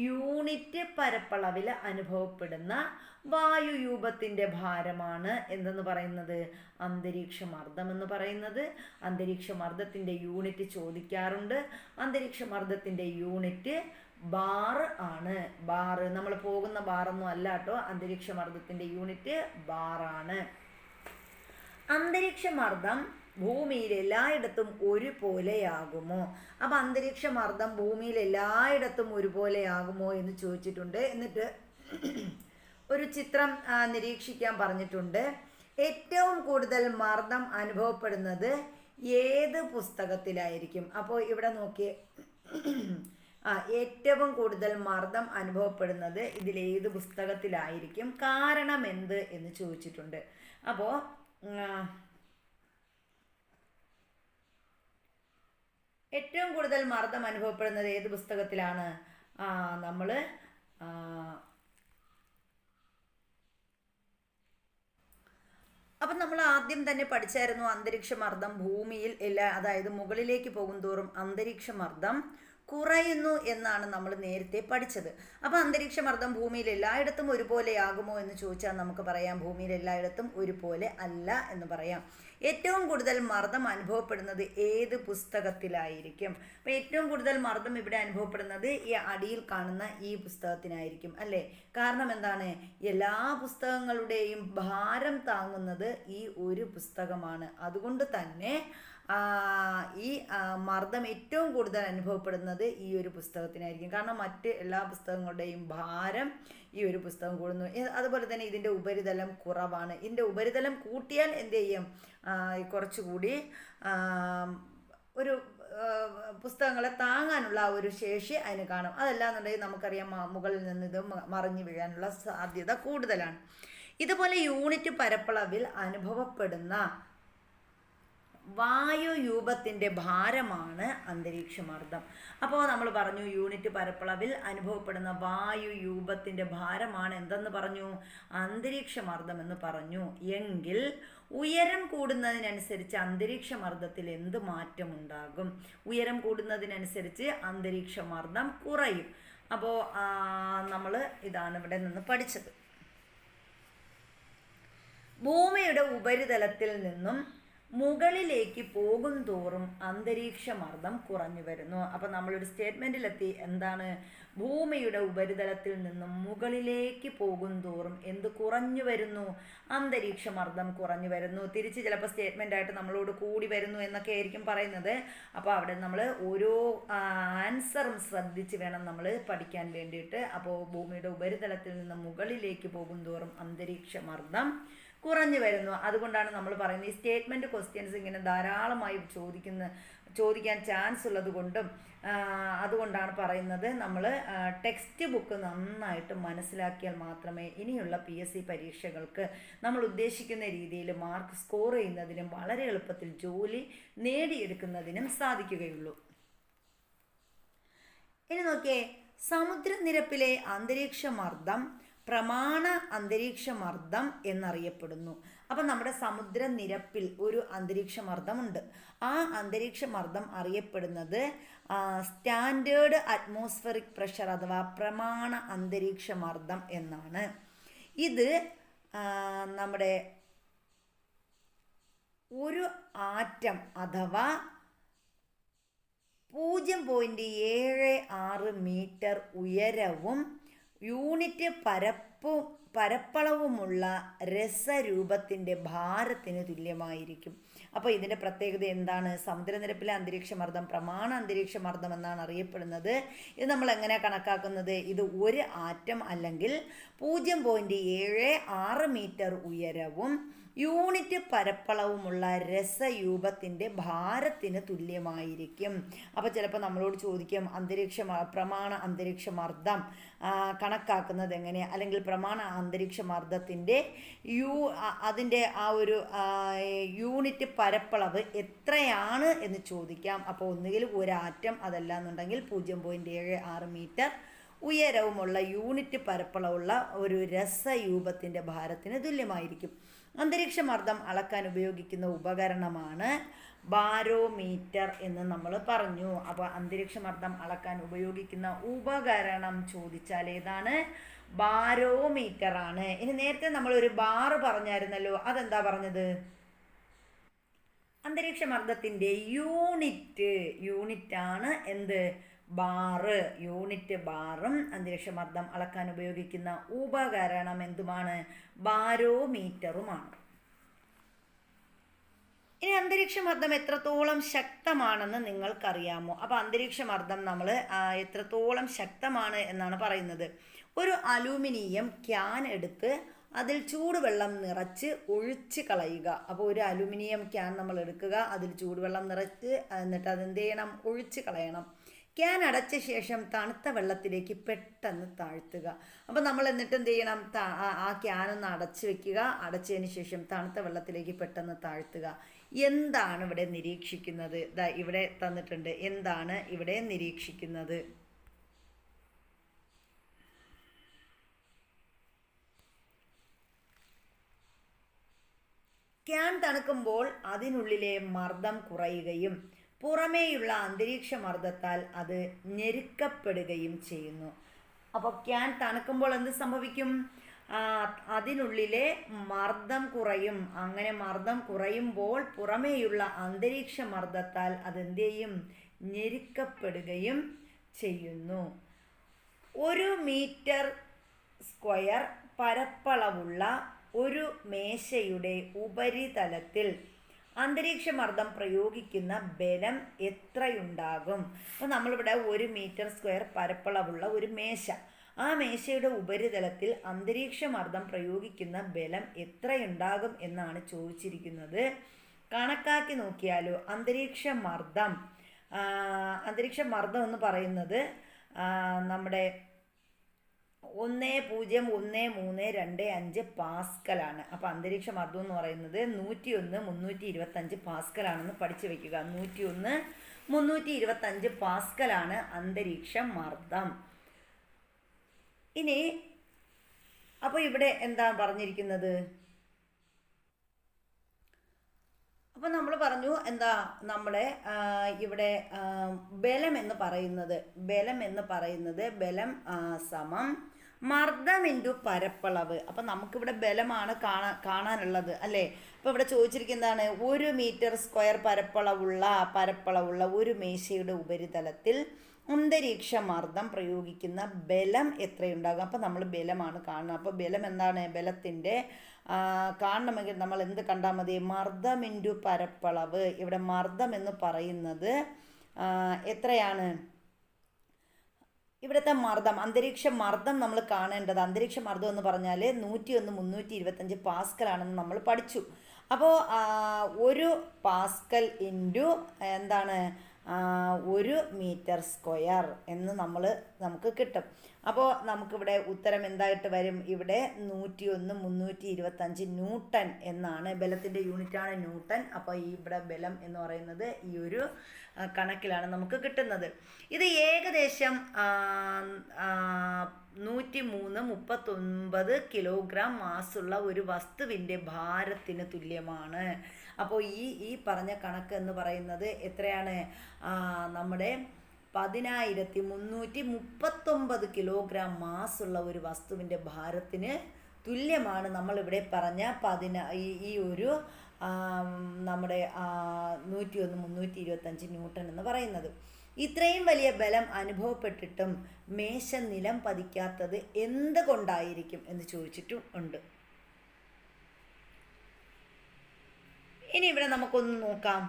യൂണിറ്റ് പരപ്പളവിൽ അനുഭവപ്പെടുന്ന വായുയൂപത്തിൻ്റെ ഭാരമാണ് എന്തെന്ന് പറയുന്നത്? അന്തരീക്ഷ മർദ്ദം എന്ന് പറയുന്നത്. അന്തരീക്ഷ മർദ്ദത്തിൻ്റെ യൂണിറ്റ് ചോദിക്കാറുണ്ട്. അന്തരീക്ഷ മർദ്ദത്തിൻ്റെ യൂണിറ്റ് ബാർ ആണ്. നമ്മൾ പോകുന്ന ബാറൊന്നും അല്ല കേട്ടോ. അന്തരീക്ഷ മർദ്ദത്തിൻ്റെ യൂണിറ്റ് ബാറാണ്. അന്തരീക്ഷ മർദ്ദം ഭൂമിയിൽ എല്ലായിടത്തും ഒരുപോലെയാകുമോ? അപ്പം അന്തരീക്ഷ മർദ്ദം ഭൂമിയിൽ എല്ലായിടത്തും ഒരുപോലെയാകുമോ എന്ന് ചോദിച്ചിട്ടുണ്ട്. എന്നിട്ട് ഒരു ചിത്രം നിരീക്ഷിക്കാൻ പറഞ്ഞിട്ടുണ്ട്. ഏറ്റവും കൂടുതൽ മർദ്ദം അനുഭവപ്പെടുന്നത് ഏത് പുസ്തകത്തിലായിരിക്കും? അപ്പോൾ ഇവിടെ നോക്കിയേ, ഏറ്റവും കൂടുതൽ മർദ്ദം അനുഭവപ്പെടുന്നത് ഇതിലേത് പുസ്തകത്തിലായിരിക്കും? കാരണം എന്ത് എന്ന് ചോദിച്ചിട്ടുണ്ട്. അപ്പോൾ ഏറ്റവും കൂടുതൽ മർദ്ദം അനുഭവപ്പെടുന്നത് ഏത് പുസ്തകത്തിലാണ്? അപ്പം നമ്മൾ ആദ്യം തന്നെ പഠിച്ചായിരുന്നു അന്തരീക്ഷ മർദ്ദം ഭൂമിയിൽ അതായത് മുകളിലേക്ക് പോകുന്തോറും അന്തരീക്ഷ മർദ്ദം കുറയുന്നു എന്നാണ് നമ്മൾ നേരത്തെ പഠിച്ചത്. അപ്പോൾ അന്തരീക്ഷമർദ്ദം ഭൂമിയിൽ എല്ലായിടത്തും ഒരുപോലെയാകുമോ എന്ന് ചോദിച്ചാൽ നമുക്ക് പറയാം ഭൂമിയിൽ എല്ലായിടത്തും ഒരുപോലെ അല്ല എന്ന് പറയാം. ഏറ്റവും കൂടുതൽ മർദ്ദം അനുഭവപ്പെടുന്നത് ഏത് പുസ്തകത്തിലായിരിക്കും? അപ്പോൾ ഏറ്റവും കൂടുതൽ മർദ്ദം ഇവിടെ അനുഭവപ്പെടുന്നത് ഈ അടിയിൽ കാണുന്ന ഈ പുസ്തകത്തിനായിരിക്കും അല്ലേ? കാരണം എന്താണ്? എല്ലാ പുസ്തകങ്ങളുടെയും ഭാരം താങ്ങുന്നത് ഈ ഒരു പുസ്തകമാണ്. അതുകൊണ്ട് തന്നെ ഈ മർദ്ദം ഏറ്റവും കൂടുതൽ അനുഭവപ്പെടുന്നത് ഈ ഒരു പുസ്തകത്തിനായിരിക്കും. കാരണം മറ്റ് എല്ലാ പുസ്തകങ്ങളുടെയും ഭാരം ഈ ഒരു പുസ്തകം കൂടുന്നു. അതുപോലെ തന്നെ ഇതിൻ്റെ ഉപരിതലം കുറവാണ്. ഇതിൻ്റെ ഉപരിതലം കൂട്ടിയാൽ എന്ത് ചെയ്യും? കുറച്ചുകൂടി ഒരു പുസ്തകങ്ങളെ താങ്ങാനുള്ള ഒരു ശേഷി അതിന് കാണും. അതല്ലാന്നുണ്ടെങ്കിൽ നമുക്കറിയാം മുകളിൽ നിന്ന് ഇത് മറിഞ്ഞു വീഴാനുള്ള സാധ്യത കൂടുതലാണ്. ഇതുപോലെ യൂണിറ്റ് പരപ്പളവിൽ അനുഭവപ്പെടുന്ന വായുയൂപത്തിൻ്റെ ഭാരമാണ് അന്തരീക്ഷമർദ്ദം. അപ്പോൾ നമ്മൾ പറഞ്ഞു യൂണിറ്റ് പരപ്പളവിൽ അനുഭവപ്പെടുന്ന വായുയൂപത്തിൻ്റെ ഭാരമാണ് എന്തെന്ന് പറഞ്ഞു? അന്തരീക്ഷമർദ്ദം എന്ന് പറഞ്ഞു. എങ്കിൽ ഉയരം കൂടുന്നതിനനുസരിച്ച് അന്തരീക്ഷമർദ്ദത്തിൽ എന്ത് മാറ്റമുണ്ടാകും? ഉയരം കൂടുന്നതിനനുസരിച്ച് അന്തരീക്ഷമർദ്ദം കുറയും. അപ്പോൾ നമ്മൾ ഇതാണ് ഇവിടെ നിന്ന് പഠിച്ചത്. ഭൂമിയുടെ ഉപരിതലത്തിൽ നിന്നും മുകളിലേക്ക് പോകും തോറും അന്തരീക്ഷമർദ്ദം കുറഞ്ഞു വരുന്നു. അപ്പം നമ്മളൊരു സ്റ്റേറ്റ്മെൻറ്റിലെത്തി. എന്താണ്? ഭൂമിയുടെ ഉപരിതലത്തിൽ നിന്നും മുകളിലേക്ക് പോകും തോറും എന്ത് കുറഞ്ഞു വരുന്നു? അന്തരീക്ഷമർദ്ദം കുറഞ്ഞു വരുന്നു. തിരിച്ച് ചിലപ്പോൾ സ്റ്റേറ്റ്മെൻറ്റായിട്ട് നമ്മളോട് കൂടി വരുന്നു എന്നൊക്കെ ആയിരിക്കും പറയുന്നത്. അപ്പോൾ അവിടെ നമ്മൾ ഓരോ ആൻസറും ശ്രദ്ധിച്ച് വേണം നമ്മൾ പഠിക്കാൻ വേണ്ടിയിട്ട്. അപ്പോൾ ഭൂമിയുടെ ഉപരിതലത്തിൽ നിന്നും മുകളിലേക്ക് പോകും തോറും അന്തരീക്ഷമർദ്ദം കുറഞ്ഞു വരുന്നു. അതുകൊണ്ടാണ് നമ്മൾ പറയുന്നത് ഈ സ്റ്റേറ്റ്മെൻറ്റ് ക്വസ്റ്റ്യൻസ് ഇങ്ങനെ ധാരാളമായി ചോദിക്കാൻ ചാൻസ് ഉള്ളത് കൊണ്ടും അതുകൊണ്ടാണ് പറയുന്നത് നമ്മൾ ടെക്സ്റ്റ് ബുക്ക് നന്നായിട്ട് മനസ്സിലാക്കിയാൽ മാത്രമേ ഇനിയുള്ള PSC പരീക്ഷകൾക്ക് നമ്മൾ ഉദ്ദേശിക്കുന്ന രീതിയിൽ മാർക്ക് സ്കോർ ചെയ്യുന്നതിനും വളരെ എളുപ്പത്തിൽ ജോലി നേടിയെടുക്കുന്നതിനും സാധിക്കുകയുള്ളൂ. ഇനി നോക്കിയേ, സമുദ്രനിരപ്പിലെ അന്തരീക്ഷമർദ്ദം പ്രമാണ അന്തരീക്ഷമർദ്ദം എന്നറിയപ്പെടുന്നു. അപ്പം നമ്മുടെ സമുദ്രനിരപ്പിൽ ഒരു അന്തരീക്ഷമർദ്ദമുണ്ട്. ആ അന്തരീക്ഷമർദ്ദം അറിയപ്പെടുന്നത് സ്റ്റാൻഡേർഡ് അറ്റ്മോസ്ഫറിക് പ്രഷർ അഥവാ പ്രമാണ അന്തരീക്ഷമർദ്ദം എന്നാണ്. ഇത് നമ്മുടെ ഒരു ആറ്റം അഥവാ 0.76 മീറ്റർ ഉയരവും യൂണിറ്റ് പരപ്പളവുമുള്ള രസരൂപത്തിൻ്റെ ഭാരത്തിന് തുല്യമായിരിക്കും. അപ്പോൾ ഇതിൻ്റെ പ്രത്യേകത എന്താണ്? സമുദ്രനിരപ്പിലെ അന്തരീക്ഷമർദ്ദം പ്രമാണ അന്തരീക്ഷമർദ്ദം എന്നാണ് അറിയപ്പെടുന്നത്. ഇത് നമ്മൾ എങ്ങനെ കണക്കാക്കുന്നത്? ഇത് ഒരു ആറ്റം അല്ലെങ്കിൽ 0.76 മീറ്റർ ഉയരവും യൂണിറ്റ് പരപ്പളവുമുള്ള രസയൂപത്തിൻ്റെ ഭാരത്തിന് തുല്യമായിരിക്കും. അപ്പോൾ ചിലപ്പോൾ നമ്മളോട് ചോദിക്കും പ്രമാണ അന്തരീക്ഷമർദ്ദം കണക്കാക്കുന്നത് എങ്ങനെ, അല്ലെങ്കിൽ പ്രമാണ അന്തരീക്ഷമർദ്ദത്തിൻ്റെ അതിൻ്റെ ആ ഒരു യൂണിറ്റ് പരപ്പളവ് എത്രയാണ് എന്ന് ചോദിക്കാം. അപ്പോൾ ഒന്നുകിൽ ഒരു ആറ്റം, അതല്ല എന്നുണ്ടെങ്കിൽ 0.76 മീറ്റർ ഉയരവുമുള്ള യൂണിറ്റ് പരപ്പളവുള്ള ഒരു രസയൂപത്തിൻ്റെ ഭാരത്തിന് തുല്യമായിരിക്കും. അന്തരീക്ഷമർദ്ദം അളക്കാൻ ഉപയോഗിക്കുന്ന ഉപകരണമാണ് ബാരോമീറ്റർ എന്ന് നമ്മൾ പറഞ്ഞു. അപ്പോൾ അന്തരീക്ഷമർദ്ദം അളക്കാൻ ഉപയോഗിക്കുന്ന ഉപകരണം ചോദിച്ചാൽ ഏതാണ്? ബാരോമീറ്റർ ആണ്. ഇനി നേരത്തെ നമ്മളൊരു ബാർ പറഞ്ഞായിരുന്നല്ലോ, അതെന്താ പറഞ്ഞത്? അന്തരീക്ഷമർദ്ദത്തിൻ്റെ യൂണിറ്റാണ് എന്ത്? ബാറ്. യൂണിറ്റ് ബാറും അന്തരീക്ഷമർദ്ദം അളക്കാൻ ഉപയോഗിക്കുന്ന ഉപകരണം എന്തുമാണ്? ബാരോമീറ്ററുമാണ്. ഇനി അന്തരീക്ഷമർദ്ദം എത്രത്തോളം ശക്തമാണെന്ന് നിങ്ങൾക്കറിയാമോ? അപ്പോൾ അന്തരീക്ഷമർദ്ദം നമ്മൾ എത്രത്തോളം ശക്തമാണ് എന്നാണ് പറയുന്നത്. ഒരു അലൂമിനിയം ക്യാൻ എടുത്ത് അതിൽ ചൂടുവെള്ളം നിറച്ച് ഒഴിച്ച് കളയുക. അപ്പോൾ ഒരു അലൂമിനിയം ക്യാൻ നമ്മൾ എടുക്കുക, അതിൽ ചൂടുവെള്ളം നിറച്ച് എന്നിട്ട് അതെന്ത് ചെയ്യണം? ഒഴിച്ച് കളയണം. ക്യാൻ അടച്ച ശേഷം തണുത്ത വെള്ളത്തിലേക്ക് പെട്ടെന്ന് താഴ്ത്തുക. അപ്പോൾ നമ്മൾ എന്നിട്ട് എന്ത് ചെയ്യണം? ആ ക്യാനൊന്ന് അടച്ചു വെക്കുക. അടച്ചതിന് ശേഷം തണുത്ത വെള്ളത്തിലേക്ക് പെട്ടെന്ന് താഴ്ത്തുക. എന്താണ് ഇവിടെ നിരീക്ഷിക്കുന്നത്? ഇവിടെ തന്നിട്ടുണ്ട്. എന്താണ് ഇവിടെ നിരീക്ഷിക്കുന്നത്? ക്യാൻ തണുക്കുമ്പോൾ അതിനുള്ളിലെ മർദ്ദം കുറയുകയും പുറമേയുള്ള അന്തരീക്ഷമർദ്ദത്താൽ അത് ഞെരുക്കപ്പെടുകയും ചെയ്യുന്നു. അപ്പോൾ ക്യാൻ തണുക്കുമ്പോൾ എന്ത് സംഭവിക്കും? അതിനുള്ളിലെ മർദ്ദം കുറയും. അങ്ങനെ മർദ്ദം കുറയുമ്പോൾ പുറമേയുള്ള അന്തരീക്ഷമർദ്ദത്താൽ അതെന്ത് ചെയ്യും? ഞെരുക്കപ്പെടുകയും ചെയ്യുന്നു. 1 മീറ്റർ സ്ക്വയർ പരപ്പളവുള്ള ഒരു മേശയുടെ ഉപരിതലത്തിൽ അന്തരീക്ഷമർദ്ദം പ്രയോഗിക്കുന്ന ബലം എത്രയുണ്ടാകും? അപ്പോൾ നമ്മളിവിടെ 1 മീറ്റർ സ്ക്വയർ പരപ്പളവുള്ള ഒരു മേശ, ആ മേശയുടെ ഉപരിതലത്തിൽ അന്തരീക്ഷമർദ്ദം പ്രയോഗിക്കുന്ന ബലം എത്രയുണ്ടാകും എന്നാണ് ചോദിച്ചിരിക്കുന്നത്. കണക്കാക്കി നോക്കിയാലോ. അന്തരീക്ഷമർദ്ദം എന്ന് പറയുന്നത് നമ്മുടെ 1.01325 പാസ്കലാണ്. അപ്പോൾ അന്തരീക്ഷ മർദ്ദം എന്ന് പറയുന്നത് 101 325 പാസ്കലാണെന്ന് പഠിച്ചു വെക്കുക. 101 325 പാസ്കലാണ് അന്തരീക്ഷ മർദ്ദം. ഇനി അപ്പോൾ ഇവിടെ എന്താ പറഞ്ഞിരിക്കുന്നത്? അപ്പോൾ നമ്മൾ പറഞ്ഞു എന്താ നമ്മുടെ ഇവിടെ ബലം എന്ന് പറയുന്നത് ബലം സമം മർദ്ദം ഇൻറ്റു പരപ്പളവ്. അപ്പം നമുക്കിവിടെ ബലമാണ് കാണാനുള്ളത് അല്ലേ. അപ്പോൾ ഇവിടെ ചോദിച്ചിരിക്കുന്നതാണ് 1 മീറ്റർ സ്ക്വയർ പരപ്പളവുള്ള ഒരു മേശയുടെ ഉപരിതലത്തിൽ അന്തരീക്ഷ മർദ്ദം പ്രയോഗിക്കുന്ന ബലം എത്രയുണ്ടാകും? അപ്പോൾ നമ്മൾ ബലമാണ് കാണുന്നത്. അപ്പോൾ ബലം എന്താണ്? ബലത്തിൻ്റെ കാണണമെങ്കിൽ നമ്മൾ എന്ത് കണ്ടാൽ മതി? മർദ്ദം ഇൻറ്റു പരപ്പളവ്. ഇവിടെ മർദ്ദം എന്ന് പറയുന്നത് എത്രയാണ്? ഇവിടുത്തെ മർദ്ദം, അന്തരീക്ഷ മർദ്ദം നമ്മൾ കാണേണ്ടത്. അന്തരീക്ഷ മർദ്ദം എന്ന് പറഞ്ഞാൽ 101 325 പാസ്കലാണെന്ന് നമ്മൾ പഠിച്ചു. അപ്പോൾ 1 പാസ്കൽ ഇൻറ്റു എന്താണ് 1 മീറ്റർ സ്ക്വയർ എന്ന് നമുക്ക് കിട്ടും. അപ്പോൾ നമുക്കിവിടെ ഉത്തരം എന്തായിട്ട് വരും? ഇവിടെ 101 325 ന്യൂട്ടൺ എന്നാണ്. ബലത്തിൻ്റെ യൂണിറ്റാണ് ന്യൂട്ടൺ. അപ്പോൾ ഇവിടെ ബലം എന്ന് പറയുന്നത് ഈ ഒരു കണക്കിലാണ് നമുക്ക് കിട്ടുന്നത്. ഇത് ഏകദേശം 103.39 കിലോഗ്രാം മാസുള്ള ഒരു വസ്തുവിൻ്റെ ഭാരത്തിന് തുല്യമാണ്. അപ്പോൾ ഈ പറഞ്ഞ കണക്ക് എന്ന് പറയുന്നത് എത്രയാണ്? നമ്മുടെ 10,339 കിലോഗ്രാം മാസുള്ള ഒരു വസ്തുവിൻ്റെ ഭാരത്തിന് തുല്യമാണ് നമ്മളിവിടെ പറഞ്ഞ ഈ ഒരു നമ്മുടെ 101 325 ന്യൂട്ടൺ എന്ന് പറയുന്നത്. ഇത്രയും വലിയ ബലം അനുഭവപ്പെട്ടിട്ടും മേശ നിലം പതിക്കാത്തത് എന്തുകൊണ്ടായിരിക്കും എന്ന് ചോദിച്ചിട്ടും ഉണ്ട്. ഇനി ഇവിടെ നമുക്കൊന്ന് നോക്കാം.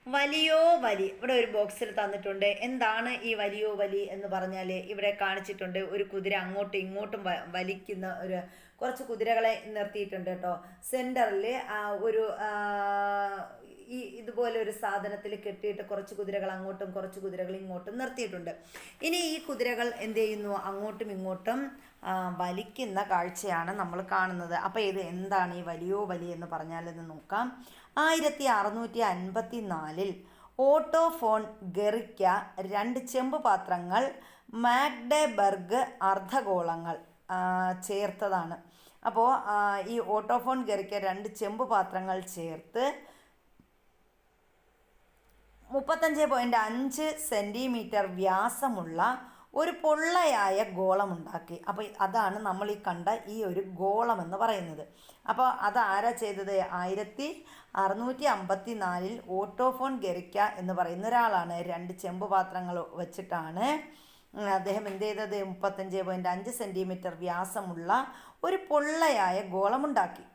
വലിയോ വലി ഇവിടെ ഒരു ബോക്സിൽ തന്നിട്ടുണ്ട്. എന്താണ് ഈ വലിയോ വലി എന്ന് പറഞ്ഞാൽ ഇവിടെ കാണിച്ചിട്ടുണ്ട്. ഒരു കുതിര അങ്ങോട്ടും ഇങ്ങോട്ടും വലിക്കുന്ന കുറച്ച് കുതിരകളെ നിർത്തിയിട്ടുണ്ട് കേട്ടോ. സെൻറ്ററിൽ ഒരു ഇതുപോലെ ഒരു സാധനത്തിൽ കെട്ടിയിട്ട് കുറച്ച് കുതിരകൾ അങ്ങോട്ടും കുറച്ച് കുതിരകൾ ഇങ്ങോട്ടും നിർത്തിയിട്ടുണ്ട്. ഇനി ഈ കുതിരകൾ എന്ത് ചെയ്യുന്നു? അങ്ങോട്ടും ഇങ്ങോട്ടും വലിക്കുന്ന കാഴ്ചയാണ് നമ്മൾ കാണുന്നത്. അപ്പോൾ ഇത് എന്താണ് ഈ വലിയോ വലി എന്ന് പറഞ്ഞാലെന്ന് നോക്കാം. 1654 ഓട്ടോ ഫോൺ ഗെറിക്ക 2 ചെമ്പ് പാത്രങ്ങൾ മാഗ്ഡെബർഗ് അർദ്ധഗോളങ്ങൾ ചേർത്തതാണ്. അപ്പോൾ ഈ ഓട്ടോ ഫോൺ ഗെറിക്ക 2 ചെമ്പ് പാത്രങ്ങൾ ചേർത്ത് 35.5 സെൻറ്റിമീറ്റർ വ്യാസമുള്ള ഒരു പൊള്ളയായ ഗോളമുണ്ടാക്കി. അപ്പോൾ അതാണ് നമ്മൾ ഈ കണ്ട ഈ ഒരു ഗോളം എന്ന് പറയുന്നത്. അപ്പോൾ അതാരാ ചെയ്തത്? 1654 ഓട്ടോ ഫോൺ ഗെറിക്ക എന്ന് പറയുന്ന ഒരാളാണ്. 2 ചെമ്പ് പാത്രങ്ങൾ വെച്ചിട്ടാണ് അദ്ദേഹം എന്ത് ചെയ്തത്? 35.5 സെൻറ്റിമീറ്റർ വ്യാസമുള്ള ഒരു പൊള്ളയായ ഗോളമുണ്ടാക്കി.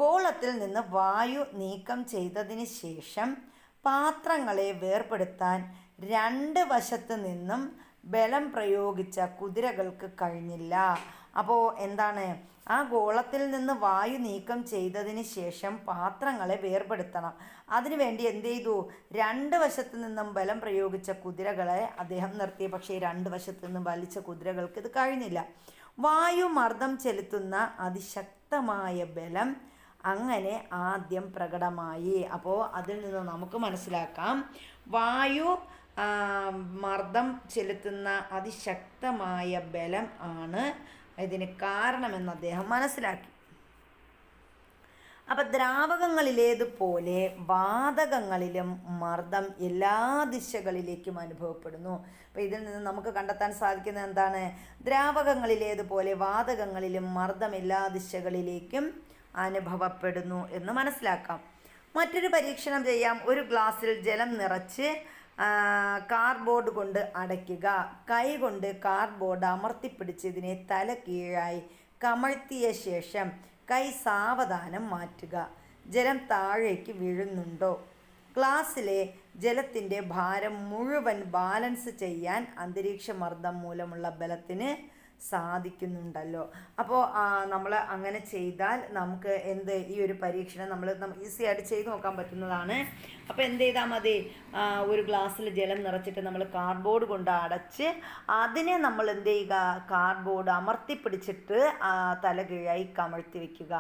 ഗോളത്തിൽ നിന്ന് വായു നീക്കം ചെയ്തതിന് ശേഷം പാത്രങ്ങളെ വേർപെടുത്താൻ 2 വശത്ത് നിന്നും ബലം പ്രയോഗിച്ച കുതിരകൾക്ക് കഴിഞ്ഞില്ല. അപ്പോൾ എന്താണ്? ആ ഗോളത്തിൽ നിന്ന് വായു നീക്കം ചെയ്തതിന് ശേഷം പാത്രങ്ങളെ വേർപെടുത്തണം. അതിനുവേണ്ടി എന്ത് ചെയ്തു? 2 വശത്ത് നിന്നും ബലം പ്രയോഗിച്ച കുതിരകളെ അദ്ദേഹം നിർത്തി. പക്ഷേ 2 വശത്ത് നിന്നും വലിച്ച കുതിരകൾക്ക് ഇത് കഴിഞ്ഞില്ല. വായു മർദ്ദം ചെലുത്തുന്ന അതിശക്തമായ ബലം അങ്ങനെ ആദ്യം പ്രകടമായി. അപ്പോൾ അതിൽ നിന്ന് നമുക്ക് മനസ്സിലാക്കാം വായു മർദ്ദം ചെലുത്തുന്ന അതിശക്തമായ ബലം ആണ് ഇതിന് കാരണമെന്ന് അദ്ദേഹം മനസ്സിലാക്കി. അപ്പം ദ്രാവകങ്ങളിലേതുപോലെ വാതകങ്ങളിലും മർദ്ദം എല്ലാ ദിശകളിലേക്കും അനുഭവപ്പെടുന്നു. അപ്പോൾ ഇതിൽ നിന്ന് നമുക്ക് കണ്ടെത്താൻ സാധിക്കുന്നത് എന്താണ്? ദ്രാവകങ്ങളിലേതുപോലെ വാതകങ്ങളിലും മർദ്ദം എല്ലാ ദിശകളിലേക്കും അനുഭവപ്പെടുന്നു എന്ന് മനസ്സിലാക്കാം. മറ്റൊരു പരീക്ഷണം ചെയ്യാം. ഒരു ഗ്ലാസ്സിൽ ജലം നിറച്ച് കാർഡ്ബോർഡ് കൊണ്ട് അടയ്ക്കുക. കൈ കൊണ്ട് കാർഡ്ബോർഡ് അമർത്തിപ്പിടിച്ച് ഇതിനെ തല കീഴായി കമഴ്ത്തിയ ശേഷം കൈ സാവധാനം മാറ്റുക. ജലം താഴേക്ക് വീഴുന്നുണ്ടോ? ഗ്ലാസ്സിലെ ജലത്തിൻ്റെ ഭാരം മുഴുവൻ ബാലൻസ് ചെയ്യാൻ അന്തരീക്ഷ മർദ്ദം മൂലമുള്ള ബലത്തിന് സാധിക്കുന്നുണ്ടല്ലോ. അപ്പോൾ നമ്മൾ അങ്ങനെ ചെയ്താൽ നമുക്ക് ഈ ഒരു പരീക്ഷണം നമ്മൾ ഈസി ആയിട്ട് ചെയ്ത് നോക്കാൻ പറ്റുന്നതാണ്. അപ്പോൾ എന്ത് ചെയ്താൽ മതി? ഒരു ഗ്ലാസ്സിൽ ജലം നിറച്ചിട്ട് നമ്മൾ കാർഡ്ബോർഡ് കൊണ്ട് അടച്ച് അതിനെ നമ്മൾ എന്ത് ചെയ്യുക? കാർഡ്ബോർഡ് അമർത്തിപ്പിടിച്ചിട്ട് തല കീഴായി കമഴ്ത്തി വയ്ക്കുക.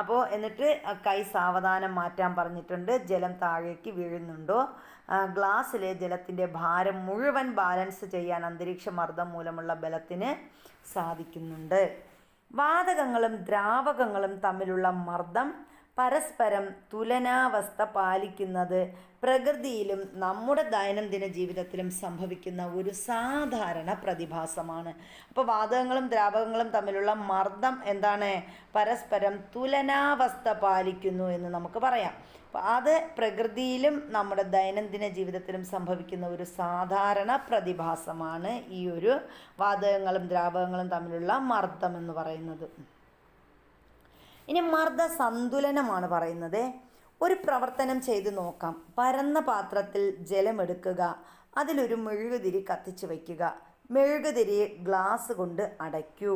അപ്പോൾ എന്നിട്ട് കൈ സാവധാനം മാറ്റാൻ പറഞ്ഞിട്ടുണ്ട്. ജലം താഴേക്ക് വീഴുന്നുണ്ടോ? ഗ്ലാസ്സിലെ ജലത്തിൻ്റെ ഭാരം മുഴുവൻ ബാലൻസ് ചെയ്യാൻ അന്തരീക്ഷ മർദ്ദം മൂലമുള്ള ബലത്തിന് സാധിക്കുന്നുണ്ട്. വാതകങ്ങളും ദ്രാവകങ്ങളും തമ്മിലുള്ള മർദ്ദം പരസ്പരം തുലനാവസ്ഥ പാലിക്കുന്നത് പ്രകൃതിയിലും നമ്മുടെ ദൈനംദിന ജീവിതത്തിലും സംഭവിക്കുന്ന ഒരു സാധാരണ പ്രതിഭാസമാണ്. അപ്പോൾ വാതകങ്ങളും ദ്രാവകങ്ങളും തമ്മിലുള്ള മർദ്ദം എന്താണ്? പരസ്പരം തുലനാവസ്ഥ പാലിക്കുന്നു എന്ന് നമുക്ക് പറയാം. അപ്പോൾ അത് പ്രകൃതിയിലും നമ്മുടെ ദൈനംദിന ജീവിതത്തിലും സംഭവിക്കുന്ന ഒരു സാധാരണ പ്രതിഭാസമാണ് ഈ ഒരു വാതകങ്ങളും ദ്രാവകങ്ങളും തമ്മിലുള്ള മർദ്ദം എന്ന് പറയുന്നത്. ഇനി മർദ്ദ സന്തുലനമാണ് പറയുന്നത്. ഒരു പ്രവർത്തനം ചെയ്ത് നോക്കാം. പരന്ന പാത്രത്തിൽ ജലമെടുക്കുക. അതിലൊരു മെഴുകുതിരി കത്തിച്ച് വയ്ക്കുക. മെഴുകുതിരി ഗ്ലാസ് കൊണ്ട് അടയ്ക്കൂ.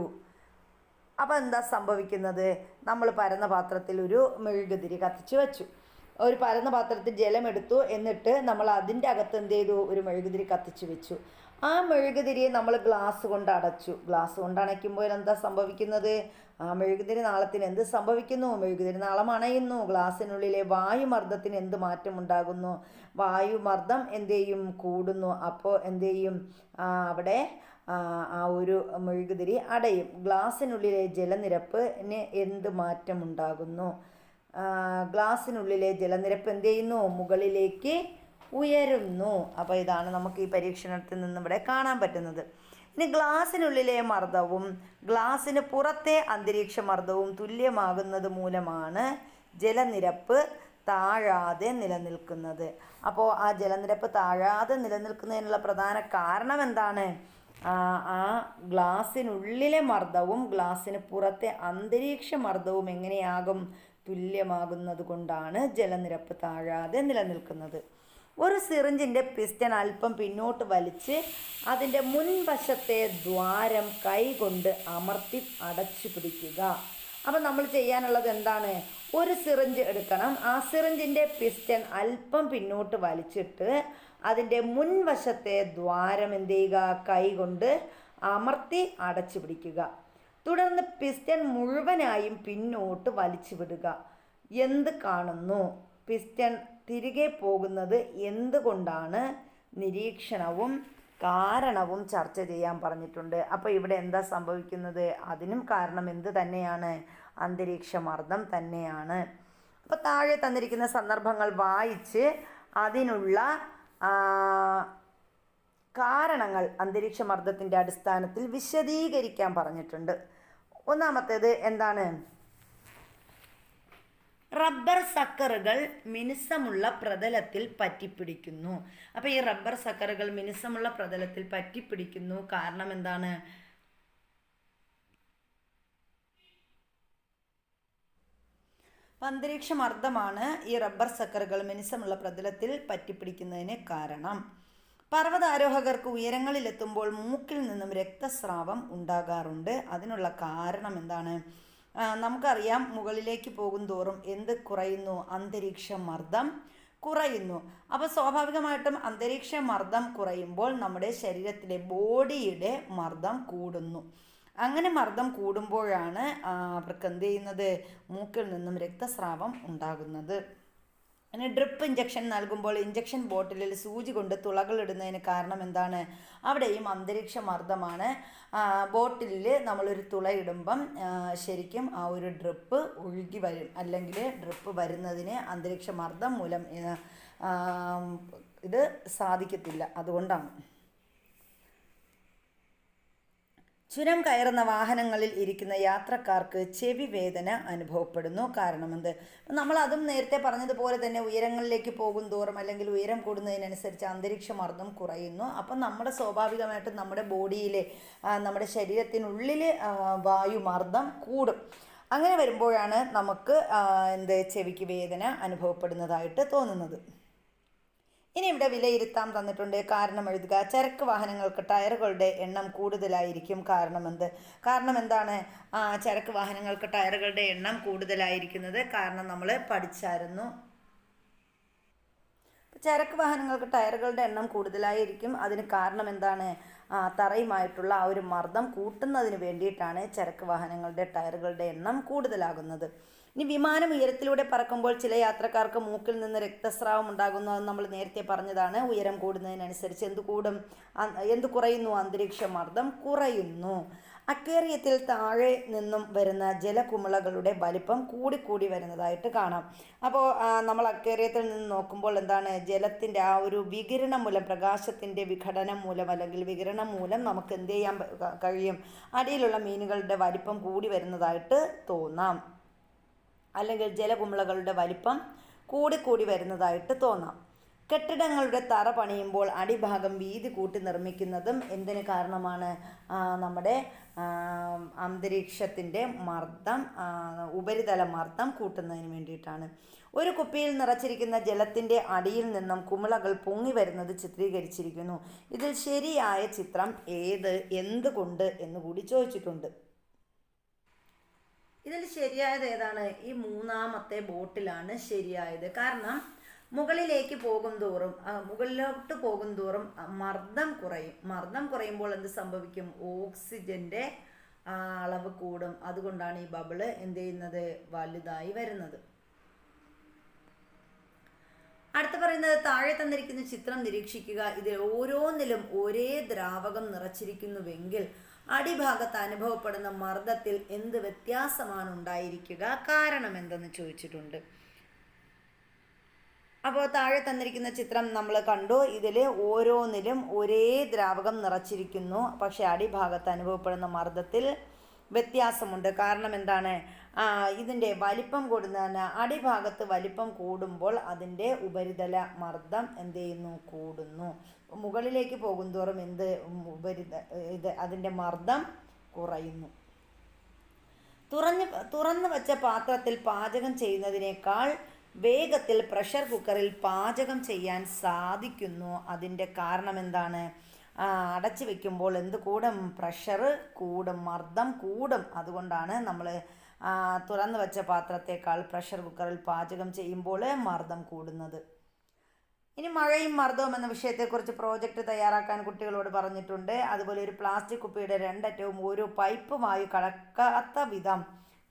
അപ്പോൾ എന്താ സംഭവിക്കുന്നത്? നമ്മൾ പരന്ന പാത്രത്തിൽ ഒരു മെഴുകുതിരി കത്തിച്ച് വെച്ചു. ഒരു പരന്ന പാത്രത്തിൽ ജലമെടുത്തു. എന്നിട്ട് നമ്മൾ അതിൻ്റെ അകത്ത് എന്ത് ചെയ്തു? ഒരു മെഴുകുതിരി കത്തിച്ച് വെച്ചു. ആ മെഴുകുതിരിയെ നമ്മൾ ഗ്ലാസ് കൊണ്ട് അടച്ചു. ഗ്ലാസ് കൊണ്ട് അടയ്ക്കുമ്പോൾ എന്താ സംഭവിക്കുന്നത്? ആ മെഴുകുതിരി നാളത്തിന് എന്ത് സംഭവിക്കുന്നു? മെഴുകുതിരി നാളം അണയുന്നു. ഗ്ലാസ്സിനുള്ളിലെ വായുമർദ്ദത്തിന് എന്ത് മാറ്റമുണ്ടാകുന്നു? വായുമർദ്ദം എന്ത് ചെയ്യും? കൂടുന്നു. അപ്പോൾ എന്ത് ചെയ്യും? അവിടെ ആ ഒരു മെഴുകുതിരി അടയും. ഗ്ലാസ്സിനുള്ളിലെ ജലനിരപ്പിന് എന്ത് മാറ്റമുണ്ടാകുന്നു? ഗ്ലാസ്സിനുള്ളിലെ ജലനിരപ്പ് എന്ത് ചെയ്യുന്നു? മുകളിലേക്ക് ഉയരുന്നു. അപ്പോൾ ഇതാണ് നമുക്ക് ഈ പരീക്ഷണത്തിൽ നിന്ന് ഇവിടെ കാണാൻ പറ്റുന്നത്. ഇനി ഗ്ലാസ്സിനുള്ളിലെ മർദ്ദവും ഗ്ലാസ്സിന് പുറത്തെ അന്തരീക്ഷ മർദ്ദവും തുല്യമാകുന്നത് മൂലമാണ് ജലനിരപ്പ് താഴാതെ നിലനിൽക്കുന്നത്. അപ്പോൾ ആ ജലനിരപ്പ് താഴാതെ നിലനിൽക്കുന്നതിനുള്ള പ്രധാന കാരണം എന്താണ്? ആ ഗ്ലാസ്സിനുള്ളിലെ മർദ്ദവും ഗ്ലാസ്സിന് പുറത്തെ അന്തരീക്ഷ മർദ്ദവും എങ്ങനെയാകും? തുല്യമാകുന്നത് കൊണ്ടാണ് ജലനിരപ്പ് താഴാതെ നിലനിൽക്കുന്നത്. ഒരു സിറിഞ്ചിൻ്റെ പിസ്റ്റൺ അല്പം പിന്നോട്ട് വലിച്ച് അതിൻ്റെ മുൻവശത്തെ ദ്വാരം കൈകൊണ്ട് അമർത്തി അടച്ചു പിടിക്കുക. അപ്പം നമ്മൾ ചെയ്യാനുള്ളത് എന്താണ്? ഒരു സിറിഞ്ച് എടുക്കണം. ആ സിറിഞ്ചിൻ്റെ പിസ്റ്റൺ അല്പം പിന്നോട്ട് വലിച്ചിട്ട് അതിൻ്റെ മുൻവശത്തെ ദ്വാരം എന്ത് ചെയ്യുക? കൈകൊണ്ട് അമർത്തി അടച്ചു പിടിക്കുക. തുടർന്ന് പിസ്റ്റൺ മുഴുവനായും പിന്നോട്ട് വലിച്ചു വിടുക. എന്ത് കാണുന്നു? പിസ്റ്റൺ തിരികെ പോകുന്നത് എന്തുകൊണ്ടാണ്? നിരീക്ഷണവും കാരണവും ചർച്ച ചെയ്യാൻ പറഞ്ഞിട്ടുണ്ട്. അപ്പോൾ ഇവിടെ എന്താ സംഭവിക്കുന്നത്? അതിനും കാരണം എന്ത് തന്നെയാണ്? അന്തരീക്ഷ മർദ്ദം തന്നെയാണ്. അപ്പോൾ താഴെ തന്നിരിക്കുന്ന സന്ദർഭങ്ങൾ വായിച്ച് അതിനുള്ള കാരണങ്ങൾ അന്തരീക്ഷ മർദ്ദത്തിൻ്റെ അടിസ്ഥാനത്തിൽ വിശദീകരിക്കാൻ പറഞ്ഞിട്ടുണ്ട്. ഒന്നാമത്തേത് എന്താണ്? റബ്ബർ സക്കറുകൾ മിനുസമുള്ള പ്രതലത്തിൽ പറ്റിപ്പിടിക്കുന്നു. അപ്പോൾ ഈ റബ്ബർ സക്കറുകൾ മിനുസമുള്ള പ്രതലത്തിൽ പറ്റിപ്പിടിക്കുന്നു കാരണം എന്താണ്? അന്തരീക്ഷ മർദ്ദമാണ് ഈ റബ്ബർ സക്കറുകൾ മിനുസമുള്ള പ്രതലത്തിൽ പറ്റിപ്പിടിക്കുന്നതിന് കാരണം. പർവ്വതാരോഹകർക്ക് ഉയരങ്ങളിലെത്തുമ്പോൾ മൂക്കിൽ നിന്നും രക്തസ്രാവം ഉണ്ടാകാറുണ്ട്. അതിനുള്ള കാരണം എന്താണ്? നമുക്കറിയാം, മുകളിലേക്ക് പോകും തോറും എന്ത് കുറയുന്നു? അന്തരീക്ഷ മർദ്ദം കുറയുന്നു. അപ്പോൾ സ്വാഭാവികമായിട്ടും അന്തരീക്ഷ മർദ്ദം കുറയുമ്പോൾ നമ്മുടെ ശരീരത്തിലെ ബോഡിയുടെ മർദ്ദം കൂടുന്നു. അങ്ങനെ മർദ്ദം കൂടുമ്പോഴാണ് അവർക്ക് എന്ത് ചെയ്യുന്നത്? മൂക്കിൽ നിന്നും രക്തസ്രാവം ഉണ്ടാകുന്നത്. അങ്ങനെ ഡ്രിപ്പ് ഇഞ്ചക്ഷൻ നൽകുമ്പോൾ ഇഞ്ചക്ഷൻ ബോട്ടിലിൽ സൂചി കൊണ്ട് തുളകളിടുന്നതിന് കാരണം എന്താണ്? അവിടെയും അന്തരീക്ഷ മർദ്ദമാണ്. ബോട്ടിലിൽ നമ്മളൊരു തുളയിടുമ്പം ശരിക്കും ആ ഒരു ഡ്രിപ്പ് ഒഴുകി വരും, അല്ലെങ്കിൽ ഡ്രിപ്പ് വരുന്നതിന് അന്തരീക്ഷ മർദ്ദം മൂലം ഇത് സാധിക്കത്തില്ല. അതുകൊണ്ടാണ്. ചുരം കയറുന്ന വാഹനങ്ങളിൽ ഇരിക്കുന്ന യാത്രക്കാർക്ക് ചെവി വേദന അനുഭവപ്പെടുന്നു. കാരണമെന്ത്? നമ്മൾ അതും നേരത്തെ പറഞ്ഞതുപോലെ തന്നെ ഉയരങ്ങളിലേക്ക് പോകും തോറും അല്ലെങ്കിൽ ഉയരം കൂടുന്നതിനനുസരിച്ച് അന്തരീക്ഷ മർദ്ദം കുറയുന്നു. അപ്പം നമ്മുടെ സ്വാഭാവികമായിട്ടും നമ്മുടെ ബോഡിയിലെ നമ്മുടെ ശരീരത്തിനുള്ളിൽ വായുമർദ്ദം കൂടും. അങ്ങനെ വരുമ്പോഴാണ് നമുക്ക് ചെവിക്ക് വേദന അനുഭവപ്പെടുന്നതായിട്ട് തോന്നുന്നത്. ഇനി ഇവിടെ വിലയിരുത്താൻ തന്നിട്ടുണ്ട്. കാരണം എഴുതുക. ചരക്ക് വാഹനങ്ങൾക്ക് ടയറുകളുടെ എണ്ണം കൂടുതലായിരിക്കും. കാരണം എന്താണ് ചരക്ക് വാഹനങ്ങൾക്ക് ടയറുകളുടെ എണ്ണം കൂടുതലായിരിക്കുന്നത്? കാരണം നമ്മൾ പഠിച്ചായിരുന്നു. ചരക്ക് വാഹനങ്ങൾക്ക് ടയറുകളുടെ എണ്ണം കൂടുതലായിരിക്കും. അതിന് കാരണം എന്താണ്? തറയുമായിട്ടുള്ള ആ ഒരു മർദ്ദം കൂട്ടുന്നതിന് വേണ്ടിയിട്ടാണ് ചരക്ക് വാഹനങ്ങളുടെ ടയറുകളുടെ എണ്ണം കൂടുതലാകുന്നത്. ഇനി വിമാനം ഉയരത്തിലൂടെ പറക്കുമ്പോൾ ചില യാത്രക്കാർക്ക് മൂക്കിൽ നിന്ന് രക്തസ്രാവം ഉണ്ടാകുന്നു. അത് നമ്മൾ നേരത്തെ പറഞ്ഞതാണ്. ഉയരം കൂടുന്നതിനനുസരിച്ച് എന്ത് കുറയുന്നു? അന്തരീക്ഷ മർദ്ദം കുറയുന്നു. അക്വേറിയത്തിൽ താഴെ നിന്നും വരുന്ന ജലകുമിളകളുടെ വലിപ്പം കൂടിക്കൂടി വരുന്നതായിട്ട് കാണാം. അപ്പോൾ നമ്മൾ അക്വേറിയത്തിൽ നിന്ന് നോക്കുമ്പോൾ എന്താണ്? ജലത്തിൻ്റെ ആ ഒരു വികിരണം മൂലം, പ്രകാശത്തിൻ്റെ വിഘടനം മൂലം അല്ലെങ്കിൽ വികിരണം മൂലം നമുക്ക് എന്ത് ചെയ്യാൻ കഴിയും? അടിയിലുള്ള മീനുകളുടെ വലിപ്പം കൂടി വരുന്നതായിട്ട് തോന്നാം, അല്ലെങ്കിൽ ജലകുമിളകളുടെ വലിപ്പം കൂടിക്കൂടി വരുന്നതായിട്ട് തോന്നാം. കെട്ടിടങ്ങളുടെ തറ പണിയുമ്പോൾ അടിഭാഗം വീതി കൂട്ടി നിർമ്മിക്കുന്നതും എന്തിന് കാരണമാണ്? നമ്മുടെ അന്തരീക്ഷത്തിൻ്റെ മർദ്ദം, ഉപരിതല മർദ്ദം കൂട്ടുന്നതിന് വേണ്ടിയിട്ടാണ്. ഒരു കുപ്പിയിൽ നിറച്ചിരിക്കുന്ന ജലത്തിൻ്റെ അടിയിൽ നിന്നും കുമിളകൾ പൊങ്ങി വരുന്നത് ചിത്രീകരിച്ചിരിക്കുന്നു. ഇതിൽ ശരിയായ ചിത്രം എന്തുകൊണ്ട് എന്നുകൂടി ചോദിച്ചിട്ടുണ്ട്. ഇതിൽ ശരിയായത് ഏതാണ്? ഈ മൂന്നാമത്തെ ബോട്ടിലാണ് ശരിയായത്. കാരണം മുകളിലോട്ട് പോകും തോറും മർദ്ദം കുറയും. മർദ്ദം കുറയുമ്പോൾ എന്ത് സംഭവിക്കും? ഓക്സിജന്റെ അളവ് കൂടും. അതുകൊണ്ടാണ് ഈ ബബിള് എന്ത് ചെയ്യുന്നത്? വലുതായി വരുന്നത്. അടുത്ത പറയുന്നത് താഴെ തന്നിരിക്കുന്ന ചിത്രം നിരീക്ഷിക്കുക. ഇതിൽ ഓരോന്നിലും ഒരേ ദ്രാവകം നിറച്ചിരിക്കുന്നുവെങ്കിൽ അടിഭാഗത്ത് അനുഭവപ്പെടുന്ന മർദ്ദത്തിൽ എന്ത് വ്യത്യാസമാണ് ഉണ്ടായിരിക്കുക? കാരണം എന്തെന്ന് ചോദിച്ചിട്ടുണ്ട്. അപ്പോൾ താഴെ തന്നിരിക്കുന്ന ചിത്രം നമ്മൾ കണ്ടു. ഇതിൽ ഓരോന്നിലും ഒരേ ദ്രാവകം നിറച്ചിരിക്കുന്നു, പക്ഷെ അടിഭാഗത്ത് അനുഭവപ്പെടുന്ന മർദ്ദത്തിൽ വ്യത്യാസമുണ്ട്. കാരണം എന്താണ്? ഇതിൻ്റെ വലിപ്പം കൂടുന്നതിന് അടിഭാഗത്ത് വലിപ്പം കൂടുമ്പോൾ അതിൻ്റെ ഉപരിതല മർദ്ദം എന്ത് ചെയ്യുന്നു? കൂടുന്നു. മുകളിലേക്ക് പോകുന്തോറും അതിൻ്റെ മർദ്ദം കുറയുന്നു. തുറന്നു വച്ച പാത്രത്തിൽ പാചകം ചെയ്യുന്നതിനേക്കാൾ വേഗത്തിൽ പ്രഷർ കുക്കറിൽ പാചകം ചെയ്യാൻ സാധിക്കുന്നു. അതിൻ്റെ കാരണം എന്താണ്? അടച്ചു വെക്കുമ്പോൾ എന്ത് കൂടും? പ്രഷർ കൂടും, മർദ്ദം കൂടും. അതുകൊണ്ടാണ് നമ്മൾ തുറന്നു വെച്ച പാത്രത്തേക്കാൾ പ്രഷർ കുക്കറിൽ പാചകം ചെയ്യുമ്പോൾ മർദ്ദം കൂടുന്നത്. ഇനി മഴയും മർദ്ദവും എന്ന വിഷയത്തെക്കുറിച്ച് പ്രോജക്റ്റ് തയ്യാറാക്കാൻ കുട്ടികളോട് പറഞ്ഞിട്ടുണ്ട്. അതുപോലെ ഒരു പ്ലാസ്റ്റിക് കുപ്പിയുടെ രണ്ടറ്റവും ഒരു പൈപ്പുമായി കടക്കാത്ത വിധം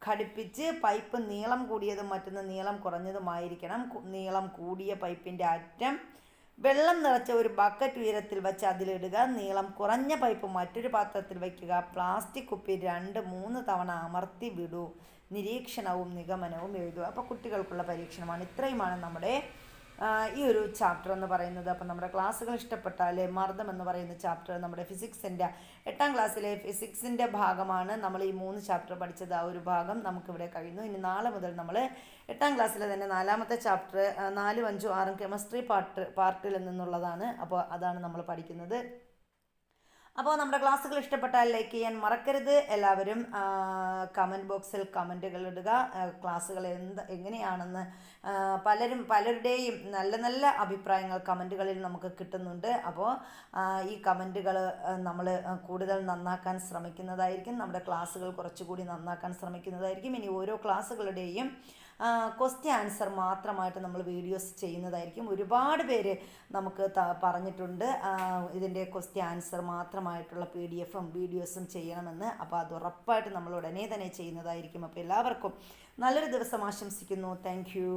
ഘടിപ്പിച്ച് പൈപ്പ് നീളം കൂടിയതും മറ്റൊന്ന് നീളം കുറഞ്ഞതുമായിരിക്കണം. നീളം കൂടിയ പൈപ്പിൻ്റെ അറ്റം വെള്ളം നിറച്ച ഒരു ബക്കറ്റ് ഉയരത്തിൽ വെച്ച് അതിലിടുക. നീളം കുറഞ്ഞ പൈപ്പ് മറ്റൊരു പാത്രത്തിൽ വയ്ക്കുക. പ്ലാസ്റ്റിക് കുപ്പി 2-3 തവണ അമർത്തി വിടൂ. നിരീക്ഷണവും നിഗമനവും എഴുതുക. അപ്പോൾ കുട്ടികൾക്കുള്ള പരീക്ഷണമാണ്. ഇത്രയുമാണ് നമ്മുടെ ഈ ഒരു ചാപ്റ്റർ എന്ന് പറയുന്നത്. അപ്പം നമ്മുടെ ക്ലാസ്സുകൾ ഇഷ്ടപ്പെട്ടാൽ മർദ്ദം എന്ന് പറയുന്ന ചാപ്റ്റർ നമ്മുടെ ഫിസിക്സിൻ്റെ 8ാം ക്ലാസ്സിലെ ഫിസിക്സിൻ്റെ ഭാഗമാണ്. നമ്മൾ ഈ 3 ചാപ്റ്റർ പഠിച്ചത്. ആ ഒരു ഭാഗം നമുക്കിവിടെ കഴിയുന്നു. ഇനി നാളെ മുതൽ നമ്മൾ 8ാം ക്ലാസ്സിലെ തന്നെ 4ാമത്തെ ചാപ്റ്റർ 4, 5, 6 കെമിസ്ട്രി പാർട്ടിൽ നിന്നുള്ളതാണ്. അപ്പോൾ അതാണ് നമ്മൾ പഠിക്കുന്നത്. അപ്പോൾ നമ്മുടെ ക്ലാസ്സുകൾ ഇഷ്ടപ്പെട്ടാൽ ലൈക്ക് ചെയ്യാൻ മറക്കരുത്. എല്ലാവരും കമൻറ്റ് ബോക്സിൽ കമൻറ്റുകൾ ഇടുക. ക്ലാസ്സുകൾ എങ്ങനെയാണെന്ന് പലരുടെയും നല്ല നല്ല അഭിപ്രായങ്ങൾ കമൻറ്റുകളിൽ നമുക്ക് കിട്ടുന്നുണ്ട്. അപ്പോൾ ഈ കമൻറ്റുകൾ നമ്മൾ കൂടുതൽ നന്നാക്കാൻ ശ്രമിക്കുന്നതായിരിക്കും. നമ്മുടെ ക്ലാസ്സുകൾ കുറച്ചുകൂടി നന്നാക്കാൻ ശ്രമിക്കുന്നതായിരിക്കും. ഇനി ഓരോ ക്ലാസ്സുകളുടെയും ക്വസ്റ്റ്യൻ ആൻസർ മാത്രമായിട്ട് നമ്മൾ വീഡിയോസ് ചെയ്യുന്നതായിരിക്കും. ഒരുപാട് പേര് നമുക്ക് പറഞ്ഞിട്ടുണ്ട് ഇതിൻ്റെ ക്വസ്റ്റ്യൻ ആൻസർ മാത്രമായിട്ടുള്ള PDF-ഉം വീഡിയോസും ചെയ്യണമെന്ന്. അപ്പോൾ അത് ഉറപ്പായിട്ട് നമ്മൾ ഉടനെ തന്നെ ചെയ്യുന്നതായിരിക്കും. അപ്പോൾ എല്ലാവർക്കും നല്ലൊരു ദിവസം ആശംസിക്കുന്നു. Thank you.